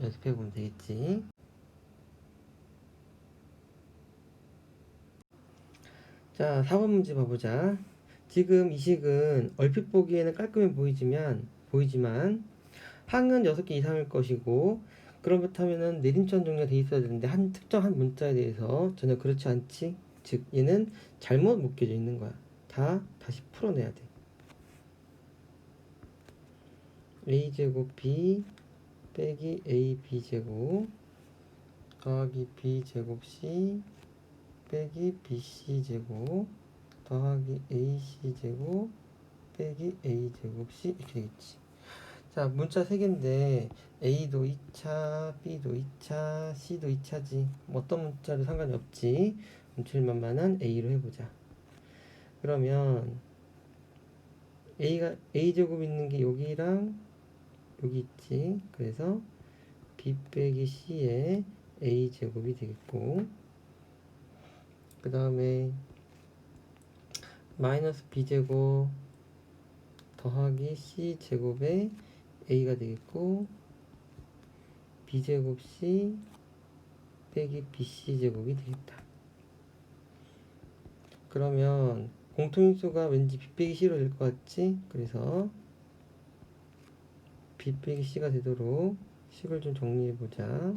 연습해보면 되겠지. 자, 4번 문제 봐보자. 지금 이 식은 얼핏 보기에는 깔끔해 보이지만 항은 6개 이상일 것이고 그렇다면은 내림천 정리가 돼 있어야 되는데 한 특정한 문자에 대해서 전혀 그렇지 않지. 즉 얘는 잘못 묶여져 있는 거야. 다시 풀어내야 돼. a제곱 b 빼기 ab제곱 더하기 b제곱 c 빼기 bc제곱 더하기 ac제곱 빼기 a제곱 c 이렇게 되겠지. 자, 문자 3개인데 A도 2차, B도 2차, C도 2차지. 어떤 문자도 상관이 없지. 제일 만만한 A로 해보자. 그러면 A제곱 있는 게 여기랑 여기 있지. 그래서 B 빼기 C에 A제곱이 되겠고 그 다음에 마이너스 B제곱 더하기 C제곱에 A가 되겠고 B제곱 C 빼기 BC제곱이 되겠다. 그러면 공통인수가 왠지 B 빼기 C로 될 것 같지? 그래서 B 빼기 C가 되도록 식을 좀 정리해보자.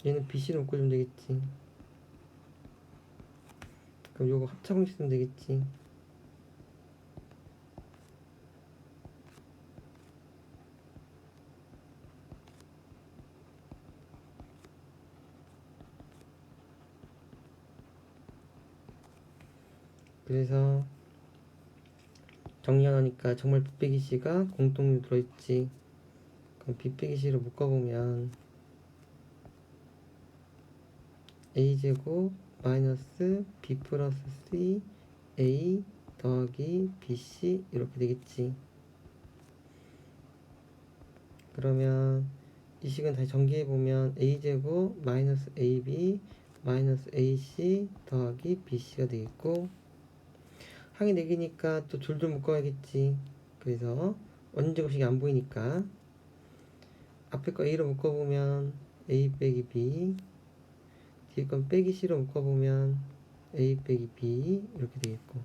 얘는 BC로 묶어주면 되겠지. 그럼 요거 합차공식 쓰면 되겠지. 그래서 정리 안 하니까 정말 B 빼기 C가 공통으로 들어있지. 그럼 B 빼기 C로 묶어보면 A제곱 마이너스 B 플러스 C A 더하기 BC 이렇게 되겠지. 그러면 이 식은 다시 전개해보면 A제곱 마이너스 AB 마이너스 AC 더하기 BC가 되겠고 항이 4개니까 또 줄줄 묶어야겠지. 그래서 원제곱식이 안 보이니까 앞에 거 A로 묶어보면 A 빼기 B 뒤에 건 빼기 C로 묶어보면 A 빼기 B 이렇게 되겠고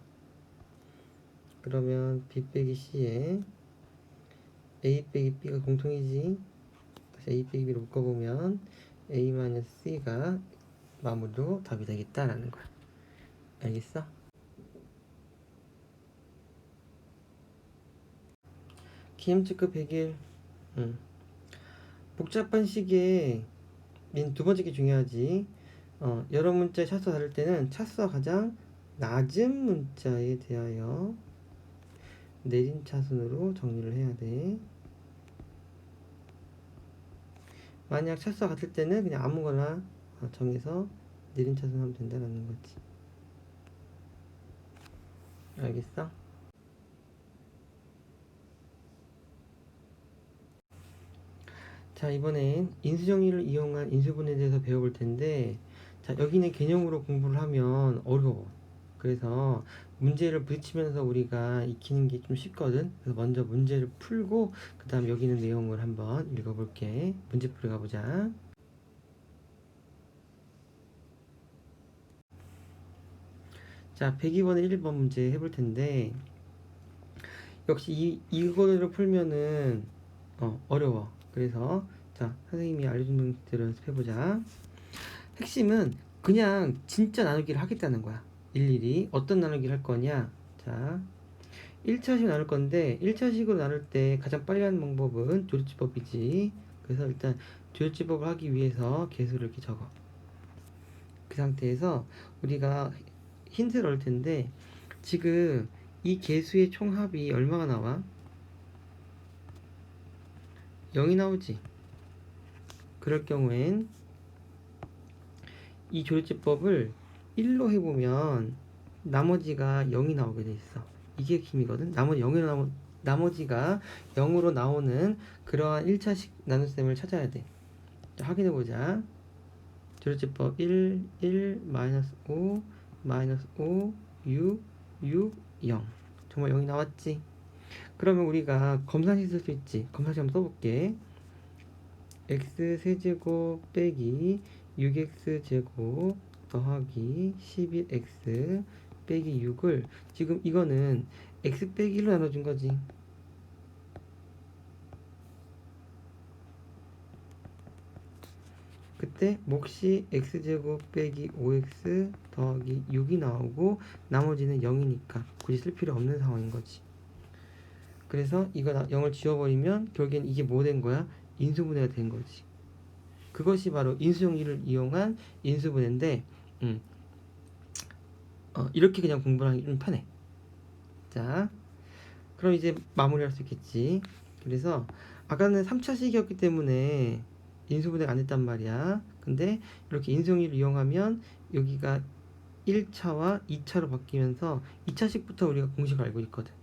그러면 B 빼기 C에 A 빼기 B가 공통이지. 다시 a 빼기 b로 묶어보면 a-c가 마무리로 답이 되겠다라는 거야. 알겠어? 기엠체크 100일. 복잡한 시기에 두 번째 게 중요하지. 여러 문자의 차수가 다를 때는 차수가 가장 낮은 문자에 대하여 내린 차순으로 정리를 해야 돼. 만약 차수가 같을 때는 그냥 아무거나 정해서 내린 차순 하면 된다는 거지. 알겠어? 자, 이번엔 인수정리를 이용한 인수분해에 대해서 배워볼 텐데, 자, 여기는 개념으로 공부를 하면 어려워. 그래서 문제를 부딪히면서 우리가 익히는 게 좀 쉽거든. 그래서 먼저 문제를 풀고 그 다음 여기 있는 내용을 한번 읽어볼게. 문제풀이 가보자. 자, 102번에 1번 문제 해볼 텐데, 역시 이거를 풀면은 어려워. 그래서 자, 선생님이 알려준 대로 연습해보자. 핵심은 그냥 진짜 나누기를 하겠다는 거야. 일일이 어떤 나누기를 할 거냐. 자, 1차식으로 나눌 건데 1차식으로 나눌 때 가장 빨리 하는 방법은 조립지법이지. 그래서 일단 조립지법을 하기 위해서 개수를 이렇게 적어. 그 상태에서 우리가 힌트를 얻을 텐데, 지금 이 개수의 총합이 얼마가 나와? 0이 나오지. 그럴 경우엔 이 조립제법을 1로 해보면 나머지가 0이 나오게 돼 있어. 이게 힘이거든. 나머지가 0으로 나오는 그러한 1차식 나눗셈을 찾아야 돼. 자, 확인해보자. 조립제법 1, 1, 마이너스 5, 마이너스 5, 6, 6, 0. 정말 0이 나왔지? 그러면 우리가 검산식 쓸 수 있지. 검산식 한번 써볼게. x 세제곱 빼기 6x 제곱 더하기 11x 빼기 6을 지금 이거는 x 빼기 1로 나눠준 거지. 그때 몫이 x제곱 빼기 5x 더하기 6이 나오고 나머지는 0이니까 굳이 쓸 필요 없는 상황인 거지. 그래서 이거 0을 지워버리면 결국엔 이게 뭐 된 거야? 인수분해가 된 거지. 그것이 바로 인수정리를 이용한 인수분해인데, 이렇게 그냥 공부를 하기 좀 편해. 자, 그럼 이제 마무리할 수 있겠지. 그래서 아까는 3차식이었기 때문에 인수분해가 안 됐단 말이야. 근데 이렇게 인수정리를 이용하면 여기가 1차와 2차로 바뀌면서 2차식부터 우리가 공식을 알고 있거든.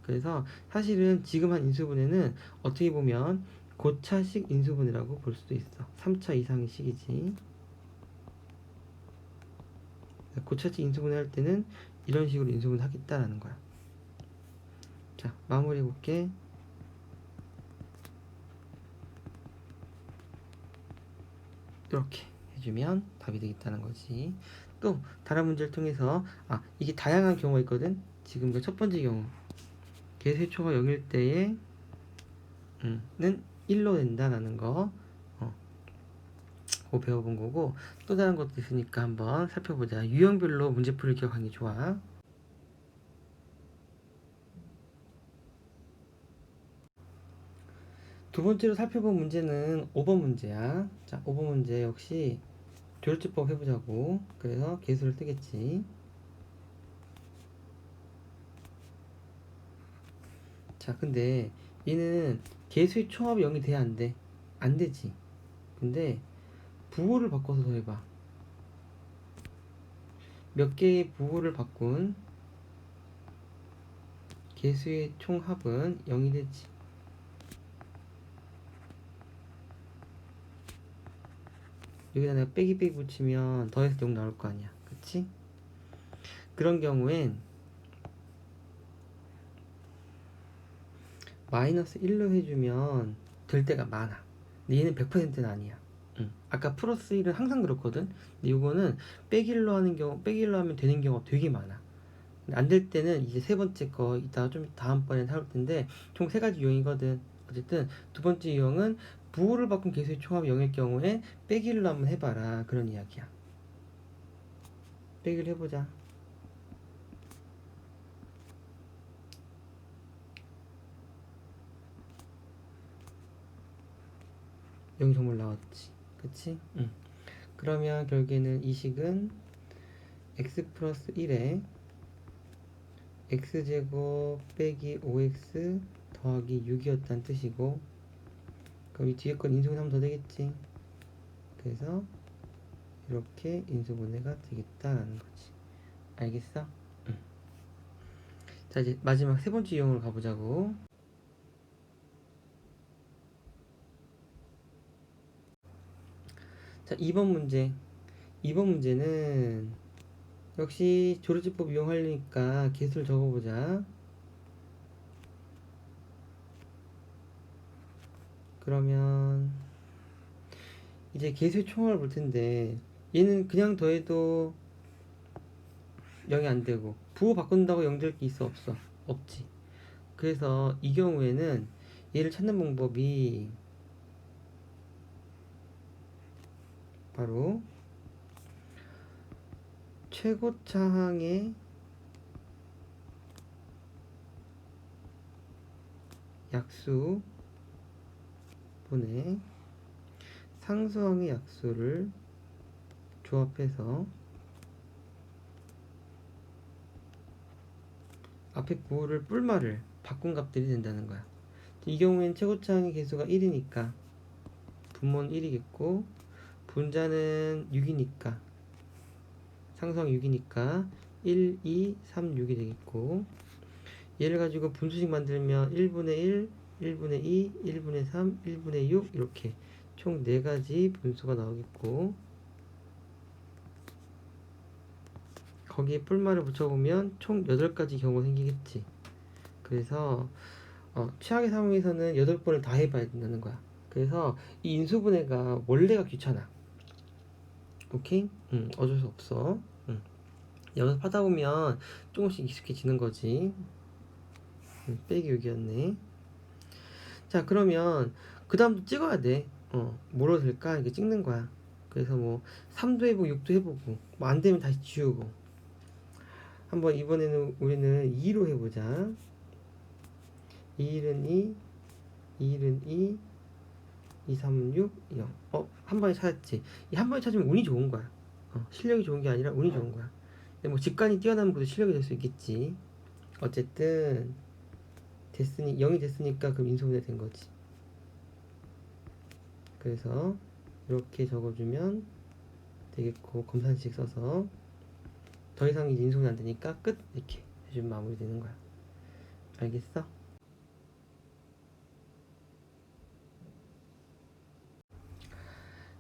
그래서 사실은 지금 한 인수분해는 어떻게 보면 고차식 인수분해라고 볼 수도 있어. 3차 이상의 식이지. 고차식 인수분해 할 때는 이런 식으로 인수분해 하겠다라는 거야. 자, 마무리해 볼게. 이렇게 해주면 답이 되겠다는 거지. 또 다른 문제를 통해서 이게 다양한 경우가 있거든. 지금 그 첫 번째 경우 개수의 초가 0일 때에 는 1로 된다라는 거 그거 배워본 거고, 또 다른 것도 있으니까 한번 살펴보자. 유형별로 문제풀이를 기억하는 게 좋아. 두 번째로 살펴본 문제는 5번 문제야. 자, 5번 문제 역시 조립제법 해보자고. 그래서 개수를 쓰겠지. 자, 근데 얘는 개수의 총합이 0이 돼야 안 돼? 안 되지. 근데 부호를 바꿔서 더해봐. 몇 개의 부호를 바꾼 개수의 총합은 0이 되지. 여기다 내가 빼기 붙이면 더해서 0 나올 거 아니야. 그치? 그런 경우엔 마이너스 1로 해주면 될 때가 많아. 근데 얘는 100%는 아니야. 아까 플러스 1은 항상 그렇거든. 근데 이거는 빼기로 하면 되는 경우가 되게 많아. 안 될 때는 이제 세 번째 거 이따가 좀 다음번에 다룰 텐데 총 세 가지 유형이거든. 어쨌든 두 번째 유형은 부호를 바꾼 개수의 총합이 0일 경우에 빼기를 한번 해봐라, 그런 이야기야. 빼기를 해보자. 여기 정말 나왔지, 그치? 응. 그러면 결국에는 이 식은 x 플러스 1에 x제곱 빼기 5x 더하기 6이었다는 뜻이고, 그럼 이 뒤에 건 인수분해 하면 더 되겠지. 그래서 이렇게 인수분해가 되겠다라는 거지. 알겠어? 응. 자, 이제 마지막 세 번째 유형으로 가보자고. 자, 2번 문제. 2번 문제는 역시 조르지법 이용하려니까 개수를 적어보자. 그러면 이제 개수의 총합을 볼 텐데, 얘는 그냥 더해도 0이 안 되고, 부호 바꾼다고 0 될 게 있어, 없어? 없지. 그래서 이 경우에는 얘를 찾는 방법이 바로 최고차항의 약수 분의 상수항의 약수를 조합해서 앞에 부호를 뿔말을 바꾼 값들이 된다는 거야. 이 경우에는 최고차항의 개수가 1이니까 분모는 1이겠고, 분자는 6이니까 상수항 6이니까 1, 2, 3, 6이 되겠고, 얘를 가지고 분수식 만들면 1분의 1, 1분의 2, 1분의 3, 1분의 6 이렇게 총 4가지 분수가 나오겠고, 거기에 뿔말을 붙여보면 총 8가지 경우가 생기겠지. 그래서 최악의 상황에서는 8번을 다 해봐야 된다는 거야. 그래서 이 인수분해가 원래가 귀찮아. 오케이? 어쩔 수 없어. 연습하다 보면 조금씩 익숙해지는 거지. 빼기 6이었네. 자, 그러면 그 다음도 찍어야 돼. 뭐로 될까? 이렇게 찍는 거야. 그래서 뭐 3도 해보고 6도 해보고, 뭐 안 되면 다시 지우고. 한번 이번에는 우리는 2로 해보자. 2일은 2, 2일은 2, 2, 3, 6, 0. 한 번에 찾았지. 이 한 번에 찾으면 운이 좋은 거야. 실력이 좋은 게 아니라 운이 좋은 거야. 근데 뭐 직관이 뛰어나면 것도 실력이 될 수 있겠지. 어쨌든 됐으니 0이 됐으니까 그럼 인수분해 된 거지. 그래서 이렇게 적어주면 되겠고, 검산식 써서 더 이상 이제 인수분해 안 되니까 끝, 이렇게 해주면 마무리 되는 거야. 알겠어?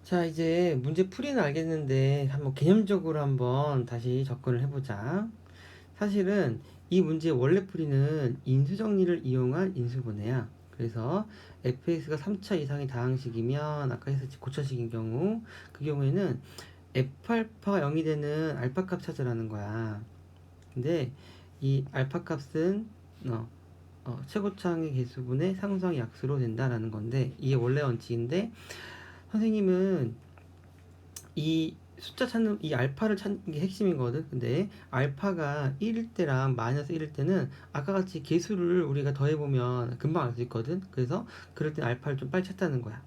자, 이제 문제 풀이는 알겠는데 한번 개념적으로 한번 다시 접근을 해보자. 사실은 이 문제의 원래 풀이는 인수정리를 이용한 인수분해야. 그래서 fx가 3차 이상의 다항식이면 아까 했었지, 고차식인 경우, 그 경우에는 f알파가 0이 되는 알파 값 찾으라는 거야. 근데 이 알파 값은 최고차항의 개수분의 상수항의 약수로 된다라는 건데, 이게 원래 원칙인데, 선생님은 이 숫자 찾는, 이 알파를 찾는 게 핵심이거든. 근데 알파가 1일 때랑 마이너스 1일 때는 아까 같이 개수를 우리가 더해보면 금방 알 수 있거든. 그래서 그럴 땐 알파를 좀 빨리 찾다는 거야.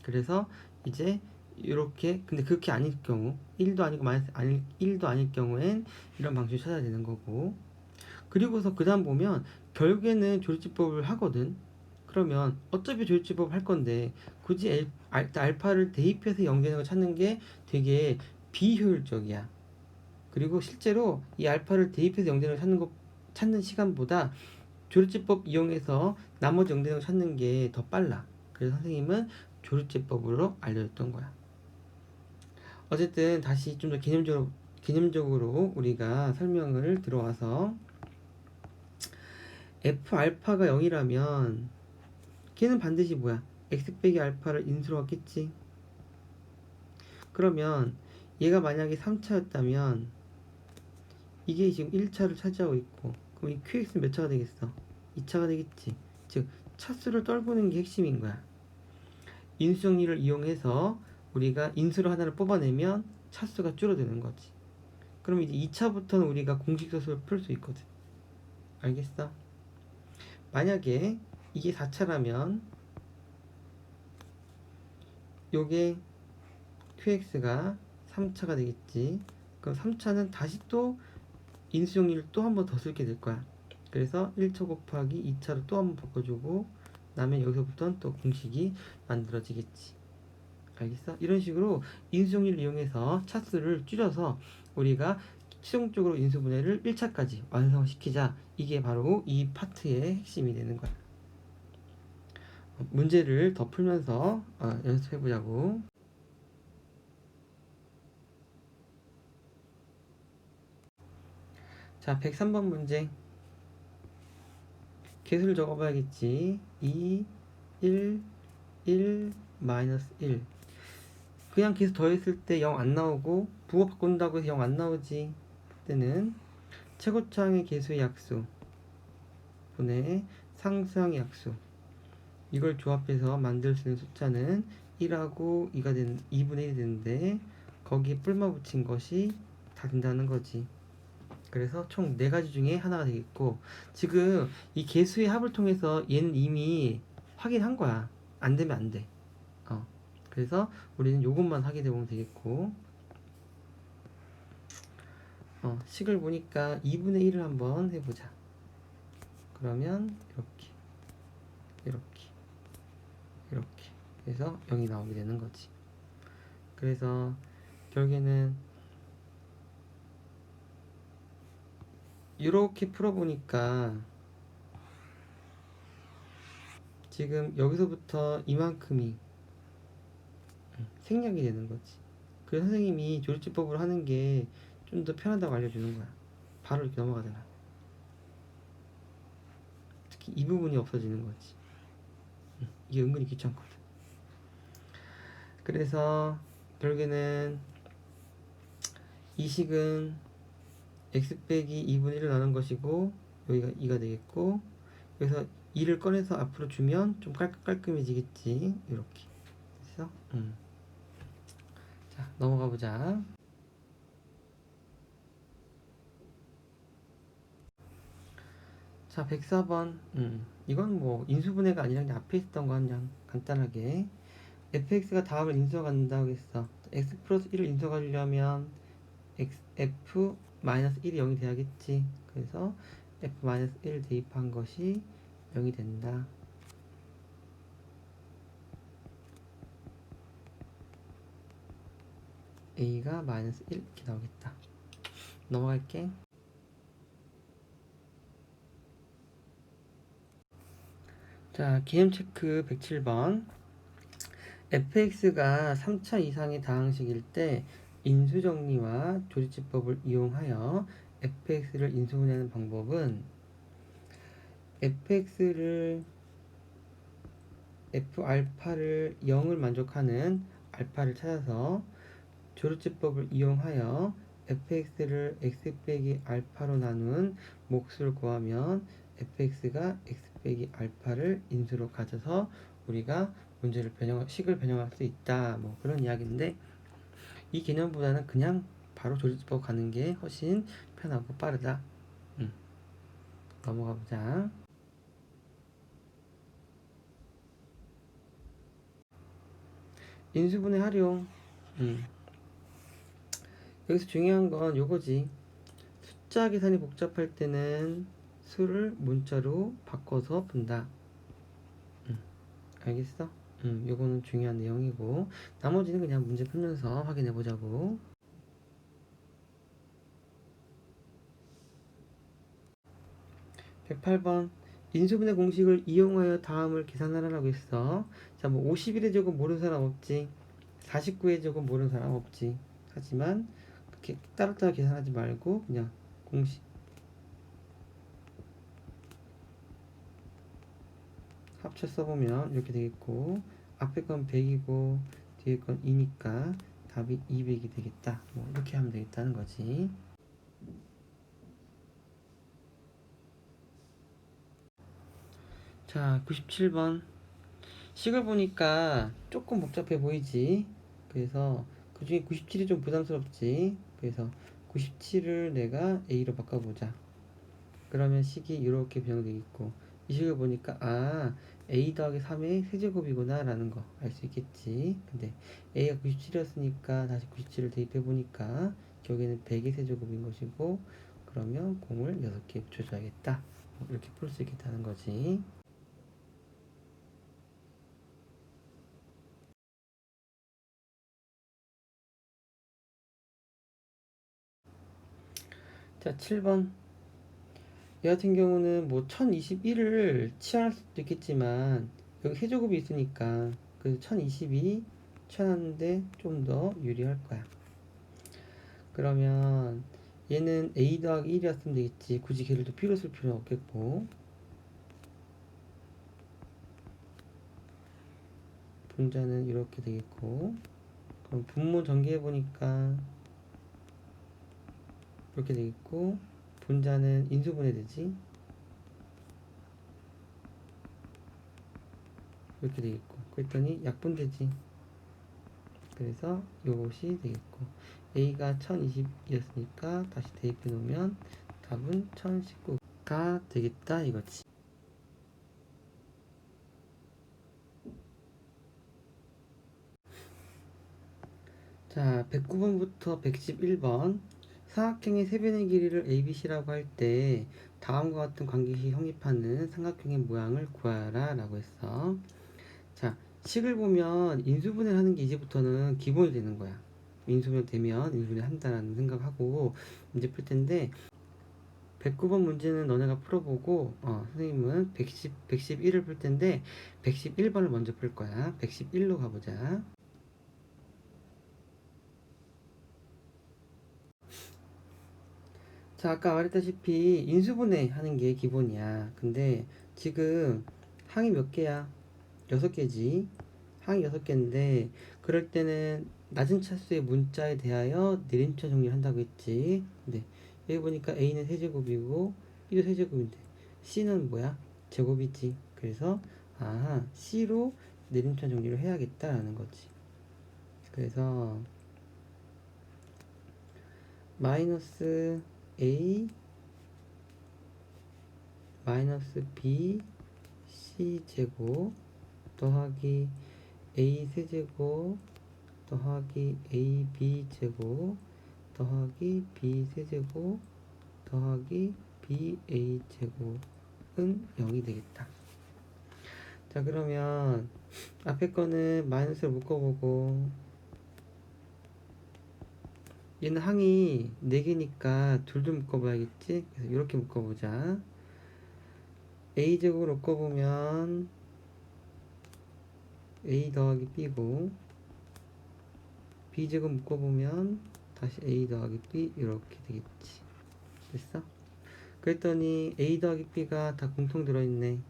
그래서 이제 이렇게, 근데 그렇게 아닐 경우, 1도 아니고 마이너스 1도 아닐 경우엔 이런 방식을 찾아야 되는 거고, 그리고서 그 다음 보면 결국에는 조립집법을 하거든. 그러면 어차피 조립집법 할 건데 굳이 알파를 대입해서 0 되는 걸 찾는 게 되게 비효율적이야. 그리고 실제로 이 알파를 대입해서 0 되는 걸 찾는 시간보다 조립집법 이용해서 나머지 0 되는 걸 찾는 게 더 빨라. 그래서 선생님은 조립집법으로 알려줬던 거야. 어쨌든 다시 좀 더 개념적으로 우리가 설명을 들어와서, f 알파가 0이라면 걔는 반드시 뭐야? x 빼기 알파를 인수로 갖겠지. 그러면 얘가 만약에 3차였다면 이게 지금 1차를 차지하고 있고, 그럼 이 qx는 몇 차가 되겠어? 2차가 되겠지. 즉 차수를 떨구는 게 핵심인 거야. 인수 정리를 이용해서 우리가 인수를 하나를 뽑아내면 차수가 줄어드는 거지. 그럼 이제 2차부터는 우리가 공식서술을 풀 수 있거든. 알겠어? 만약에 이게 4차라면 요게 qx가 3차가 되겠지. 그럼 3차는 다시 또 인수 정리를 또 한 번 더 쓸게 될 거야. 그래서 1차 곱하기 2차로 또 한 번 바꿔주고 그다음에 여기서부터는 또 공식이 만들어지겠지. 알겠어? 이런 식으로 인수 정리를 이용해서 차수를 줄여서 우리가 최종적으로 인수분해를 1차까지 완성시키자. 이게 바로 이 파트의 핵심이 되는 거야. 문제를 더 풀면서 연습해 보자고. 자, 103번 문제. 개수를 적어봐야겠지. 2, 1, 1, 마이너스 1. 그냥 개수 더했을 때 0 안 나오고 부호 바꾼다고 해서 0 안 나오지. 그때는 최고차항의 개수의 약수 분의 상수항의 약수, 이걸 조합해서 만들 수 있는 숫자는 1하고 2분의 1이 되는데 거기에 뿔마 붙인 것이 다 된다는 거지. 그래서 총 4가지 중에 하나가 되겠고, 지금 이 개수의 합을 통해서 얘는 이미 확인한 거야. 안 되면 안 돼. 그래서 우리는 요것만 확인해 보면 되겠고, 식을 보니까 2분의 1을 한번 해보자. 그러면 이렇게 해서 0이 나오게 되는 거지. 그래서 결국에는 이렇게 풀어보니까 지금 여기서부터 이만큼이 생략이 되는 거지. 그래서 선생님이 조립집법으로 하는 게 좀 더 편하다고 알려주는 거야. 바로 이렇게 넘어가잖아. 특히 이 부분이 없어지는 거지. 이게 은근히 귀찮거든. 그래서 결국에는 이 식은 x 빼기 2분의 1을 나눈 것이고 여기가 2가 되겠고, 그래서 2를 꺼내서 앞으로 주면 좀 깔끔해지겠지. 이렇게. 그래서 자, 넘어가 보자. 자, 104번. 이건 뭐 인수분해가 아니라 그냥 앞에 있었던 거 그냥 간단하게 fx가 다음을 인수한다고 했어. x 플러스 1을 인수하려면 f 마이너스 1이 0이 돼야겠지. 그래서 f 마이너스 1 대입한 것이 0이 된다. a가 마이너스 1 이렇게 나오겠다. 넘어갈게. 자, 개념 체크 107번. fx가 3차 이상의 다항식일 때 인수정리와 조립집법을 이용하여 fx를 인수분해하는 방법은 f알파를 0을 만족하는 알파를 찾아서 조립집법을 이용하여 fx를 x 빼기 알파로 나눈 몫을 구하면 fx가 x 빼기 알파를 인수로 가져서 우리가 식을 변형할 수 있다. 뭐 그런 이야기인데, 이 개념보다는 그냥 바로 조립집법 가는 게 훨씬 편하고 빠르다. 넘어가 보자. 인수분해 활용. 여기서 중요한 건 요거지. 숫자 계산이 복잡할 때는 수를 문자로 바꿔서 푼다. 알겠어? 요거는 중요한 내용이고, 나머지는 그냥 문제 풀면서 확인해 보자고. 108번. 인수분해 공식을 이용하여 다음을 계산하라고 했어. 자, 뭐 51의 제곱 모르는 사람 없지. 49의 제곱 모르는 사람 없지. 하지만 그렇게 따로따로 계산하지 말고 그냥 공식 합쳐 써보면 이렇게 되겠고, 앞에 건 100이고 뒤에 건 2니까 답이 200이 되겠다. 뭐 이렇게 하면 되겠다는 거지. 자, 97번. 식을 보니까 조금 복잡해 보이지. 그래서 그 중에 97이 좀 부담스럽지. 그래서 97을 내가 A로 바꿔보자. 그러면 식이 이렇게 변형되겠고, 이 식을 보니까 A 더하기 3의 세제곱이구나 라는 거 알 수 있겠지. 근데 A가 97이었으니까 다시 97을 대입해 보니까 여기는 100의 세제곱인 것이고, 그러면 공을 6개 붙여줘야겠다. 이렇게 풀 수 있겠다는 거지. 자, 7번. 얘 같은 경우는 뭐 1021을 치환할 수도 있겠지만 여기 세제곱이 있으니까 그래서 1022 치환하는데 좀 더 유리할 거야. 그러면 얘는 A 더하기 1이었으면 되겠지. 굳이 걔를 또 B로 쓸 필요는 없겠고, 분자는 이렇게 되겠고, 그럼 분모 전개해 보니까 이렇게 되겠고, 분자는 인수분해 되지. 이렇게 되겠고, 그랬더니 약분되지. 그래서 요것이 되겠고, A가 1020이었으니까 다시 대입해 놓으면 답은 1019가 되겠다 이거지. 자, 109번부터 111번. 사각형의 세변의 길이를 ABC라고 할 때 다음과 같은 관계식 성립하는 삼각형의 모양을 구하라 라고 했어. 자, 식을 보면 인수분해를 하는 게 이제부터는 기본이 되는 거야. 인수분해 되면 인수분해 한다라는 생각하고 문제 풀 텐데, 109번 문제는 너네가 풀어보고 선생님은 111을 풀 텐데 111번을 먼저 풀 거야. 111로 가보자. 자, 아까 말했다시피 인수분해 하는 게 기본이야. 근데 지금 항이 몇 개야? 6개지. 항이 6개인데 그럴 때는 낮은 차수의 문자에 대하여 내림차 정리를 한다고 했지. 근데 여기 보니까 A는 세제곱이고 B도 세제곱인데 C는 뭐야? 제곱이지. 그래서 C로 내림차 정리를 해야겠다라는 거지. 그래서 마이너스 A 마이너스 B C제곱 더하기 A 세제곱 더하기 AB제곱 더하기 B 세제곱 더하기 BA제곱은 0이 되겠다. 자, 그러면 앞에 거는 마이너스를 묶어보고, 얘는 항이 4개니까 둘둘 묶어봐야겠지? 그래서 이렇게 묶어보자. A제곱을 묶어보면 A 더하기 B고, B제곱 묶어보면 다시 A 더하기 B 이렇게 되겠지. 됐어? 그랬더니 A 더하기 B가 다 공통 들어있네.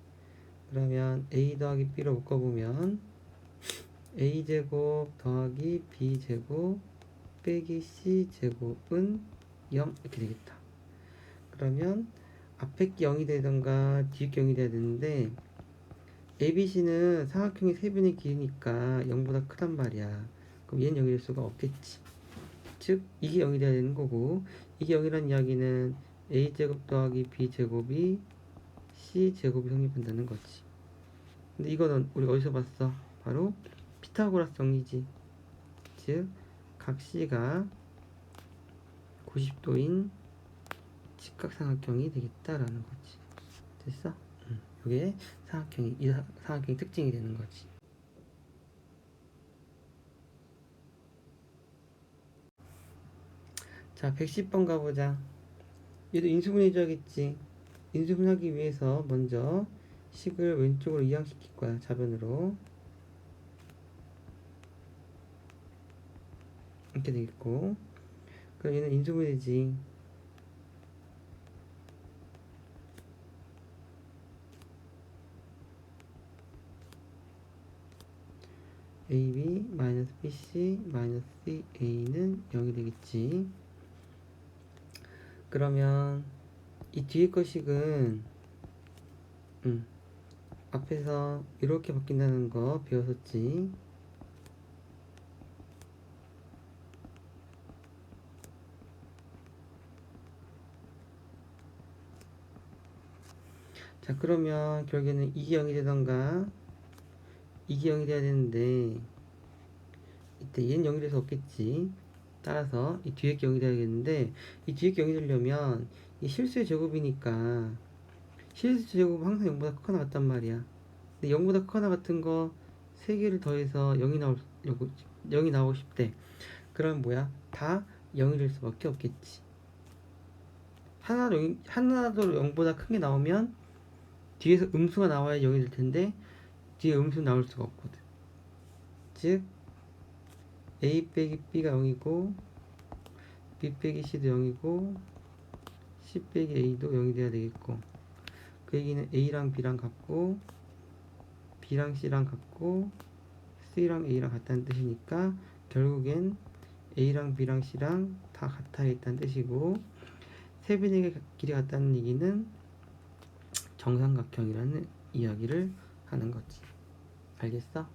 그러면 A 더하기 B로 묶어보면 A제곱 더하기 B제곱 빼기 C제곱은 0 이렇게 되겠다. 그러면 앞에 게 0이 되던가 뒤에 게 0이 돼야 되는데 ABC는 사각형의 세변의 길이니까 0보다 크단 말이야. 그럼 얘는 0이 될 수가 없겠지. 즉 이게 0이 돼야 되는 거고, 이게 0이라는 이야기는 A제곱 더하기 B제곱이 C제곱이 성립한다는 거지. 근데 이거는 우리가 어디서 봤어? 바로 피타고라스 정리지. 즉 각 C가 90도인 직각삼각형이 되겠다라는 거지. 됐어? 이게 이 삼각형의 특징이 되는 거지. 자, 110번 가보자. 얘도 인수분해줘야겠지. 인수분해하기 위해서 먼저 식을 왼쪽으로 이항시킬 거야. 좌변으로. 이렇게 되겠고. 그럼 얘는 인수분해지. AB 마이너스 BC 마이너스 CA는 0이 되겠지. 그러면 이 뒤에 거 식은 앞에서 이렇게 바뀐다는 거 배웠었지. 자, 그러면 결국에는 이게 0이 되던가 이게 0이 돼야 되는데 이때 얘는 0이 될 수 없겠지. 따라서 이 뒤에 게 0이 돼야겠는데 이 뒤에 게 0이 되려면 이 실수의 제곱이니까 실수 제곱은 항상 0보다 크거나 같단 말이야. 근데 0보다 크거나 같은 거 3개를 더해서 0이 나오고 싶대. 그럼 뭐야? 다 0이 될 수밖에 없겠지. 하나도 0보다 큰 게 나오면 뒤에서 음수가 나와야 0이 될 텐데 뒤에 음수 나올 수가 없거든. 즉 a 빼기 b가 0이고 b 빼기 c도 0이고 c 빼기 a도 0이 돼야 되겠고, 그 얘기는 a랑 b랑 같고 b랑 c랑 같고 c랑 a랑 같다는 뜻이니까 결국엔 a랑 b랑 c랑 다 같아야겠다는 뜻이고, 세변의 길이 같다는 얘기는 정삼각형이라는 이야기를 하는 거지. 알겠어?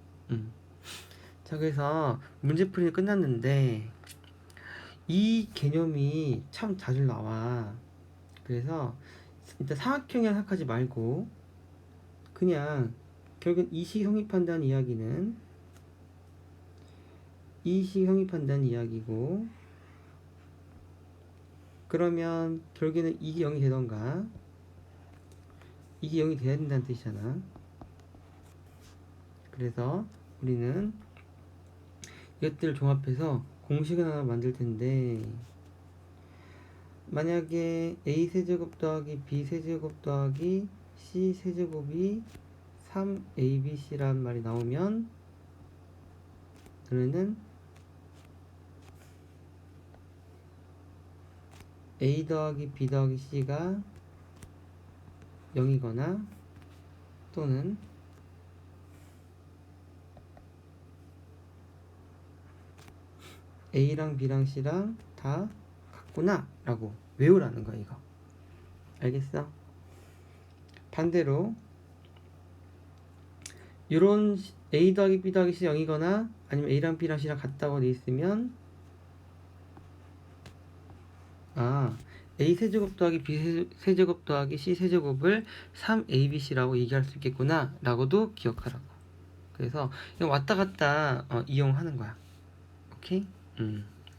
자, 그래서 문제풀이는 끝났는데 이 개념이 참 자주 나와. 그래서 일단 사각형이라 생각하지 말고 그냥 결국엔 이식 성립한다는 이야기는 이식 성립한다는 이야기고, 그러면 결국에는 이게 0이 되던가 이게 0이 돼야 된다는 뜻이잖아. 그래서 우리는 이것들을 종합해서 공식을 하나 만들 텐데, 만약에 a 세제곱 더하기 b 세제곱 더하기 c 세제곱이 3abc란 말이 나오면 너네는 a 더하기 b 더하기 c가 0이거나 또는 a랑 b랑 c랑 다 같구나 라고 외우라는 거야. 이거 알겠어? 반대로 이런 a 더하기 b 더하기 c 0이거나 아니면 a랑 b랑 c랑 같다고 돼 있으면 a 세제곱 더하기 b 세제곱 더하기 c 세제곱을 3abc라고 얘기할 수 있겠구나 라고도 기억하라고. 그래서 이거 왔다 갔다 이용하는 거야. 오케이?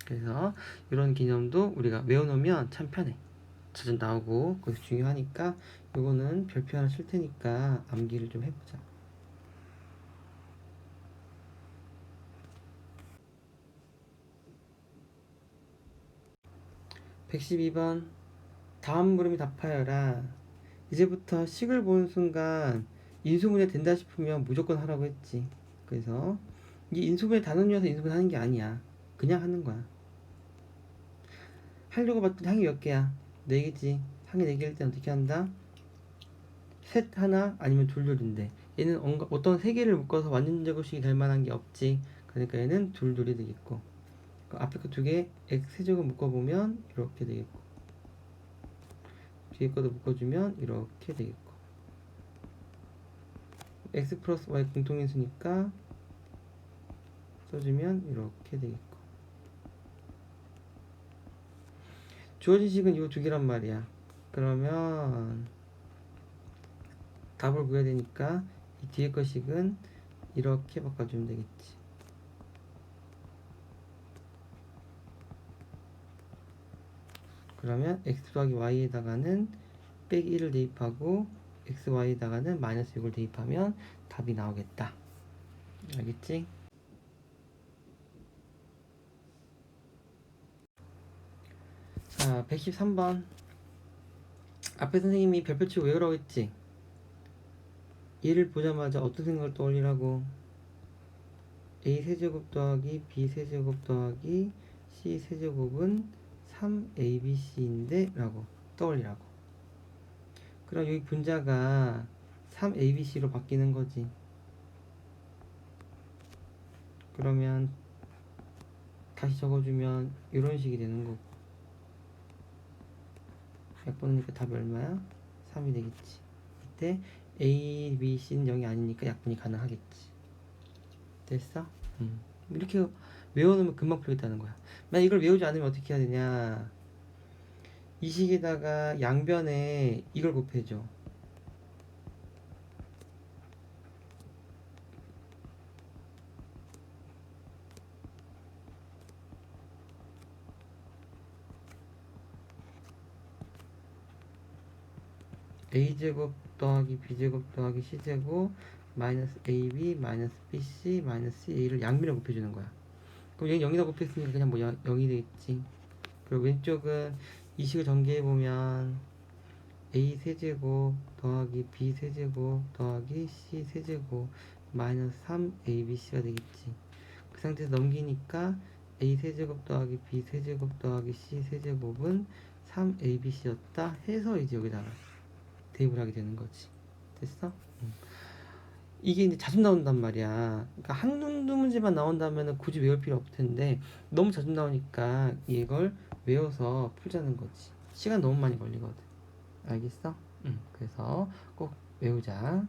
그래서 이런 개념도 우리가 외워놓으면 참 편해. 자주 나오고 그것이 중요하니까 이거는 별표 하나 칠 테니까 암기를 좀 해보자. 112번 다음 물음이 답하여라. 이제부터 식을 보는 순간 인수분해 된다 싶으면 무조건 하라고 했지. 그래서 이게 인수분해 단원이어서 인수분해 하는 게 아니야. 그냥 하는 거야. 하려고 봤더니 항이 몇 개야? 4개지. 항이 4개일 땐 어떻게 한다? 셋 하나 아니면 둘둘인데 얘는 어떤 3개를 묶어서 완전 제곱식이 될 만한 게 없지. 그러니까 얘는 둘둘이 되겠고, 그 앞에 거 2개 x 세제곱 묶어보면 이렇게 되겠고, 뒤에 것도 묶어주면 이렇게 되겠고, x 플러스 y 공통인수니까 써주면 이렇게 되겠고, 주어진 식은 이 2개란 말이야. 그러면 답을 구해야 되니까 이 뒤에 거 식은 이렇게 바꿔주면 되겠지. 그러면 x 더하기 y에다가는 빼기 1을 대입하고 x, y에다가는 마이너스 6을 대입하면 답이 나오겠다. 알겠지? 자, 113번. 앞에 선생님이 별표 치고 외우라고 했지? 얘를 보자마자 어떤 생각을 떠올리라고? a 세제곱 더하기 b 세제곱 더하기 c 세제곱은 3abc인데 라고 떠올리라고. 그럼 여기 분자가 3abc로 바뀌는 거지. 그러면 다시 적어주면 이런 식이 되는 거고, 약 보니까 답이 얼마야? 3이 되겠지. 이때 A, B, C는 0이 아니니까 약분이 가능하겠지. 됐어? 이렇게 외워놓으면 금방 풀겠다는 거야. 만약 이걸 외우지 않으면 어떻게 해야 되냐? 이 식에다가 양변에 이걸 곱해줘. a제곱 더하기 b제곱 더하기 c제곱 마이너스 ab 마이너스 bc 마이너스 a를 양변에 곱해주는 거야. 그럼 얘는 0이다 곱했으니까 그냥 뭐 0이 되겠지. 그리고 왼쪽은 이 식을 전개해보면 a 세제곱 더하기 b 세제곱 더하기 c 세제곱 마이너스 3abc가 되겠지. 그 상태에서 넘기니까 a 세제곱 더하기 b 세제곱 더하기 c 세제곱은 3abc였다 해서 이제 여기다가 대입을 하게 되는 거지. 됐어? 이게 이제 자주 나온단 말이야. 그러니까 한두 문제만 나온다면 굳이 외울 필요 없을 텐데 너무 자주 나오니까 이걸 외워서 풀자는 거지. 시간 너무 많이 걸리거든. 알겠어? 그래서 꼭 외우자.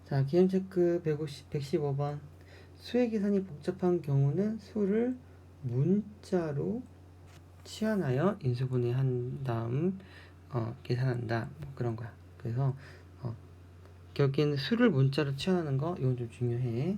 자, 기현 체크 115번. 수의 계산이 복잡한 경우는 수를 문자로 치환하여 인수분해한 다음 계산한다. 뭐 그런 거야. 그래서 여기는 수를 문자로 치환하는 거 이건 좀 중요해.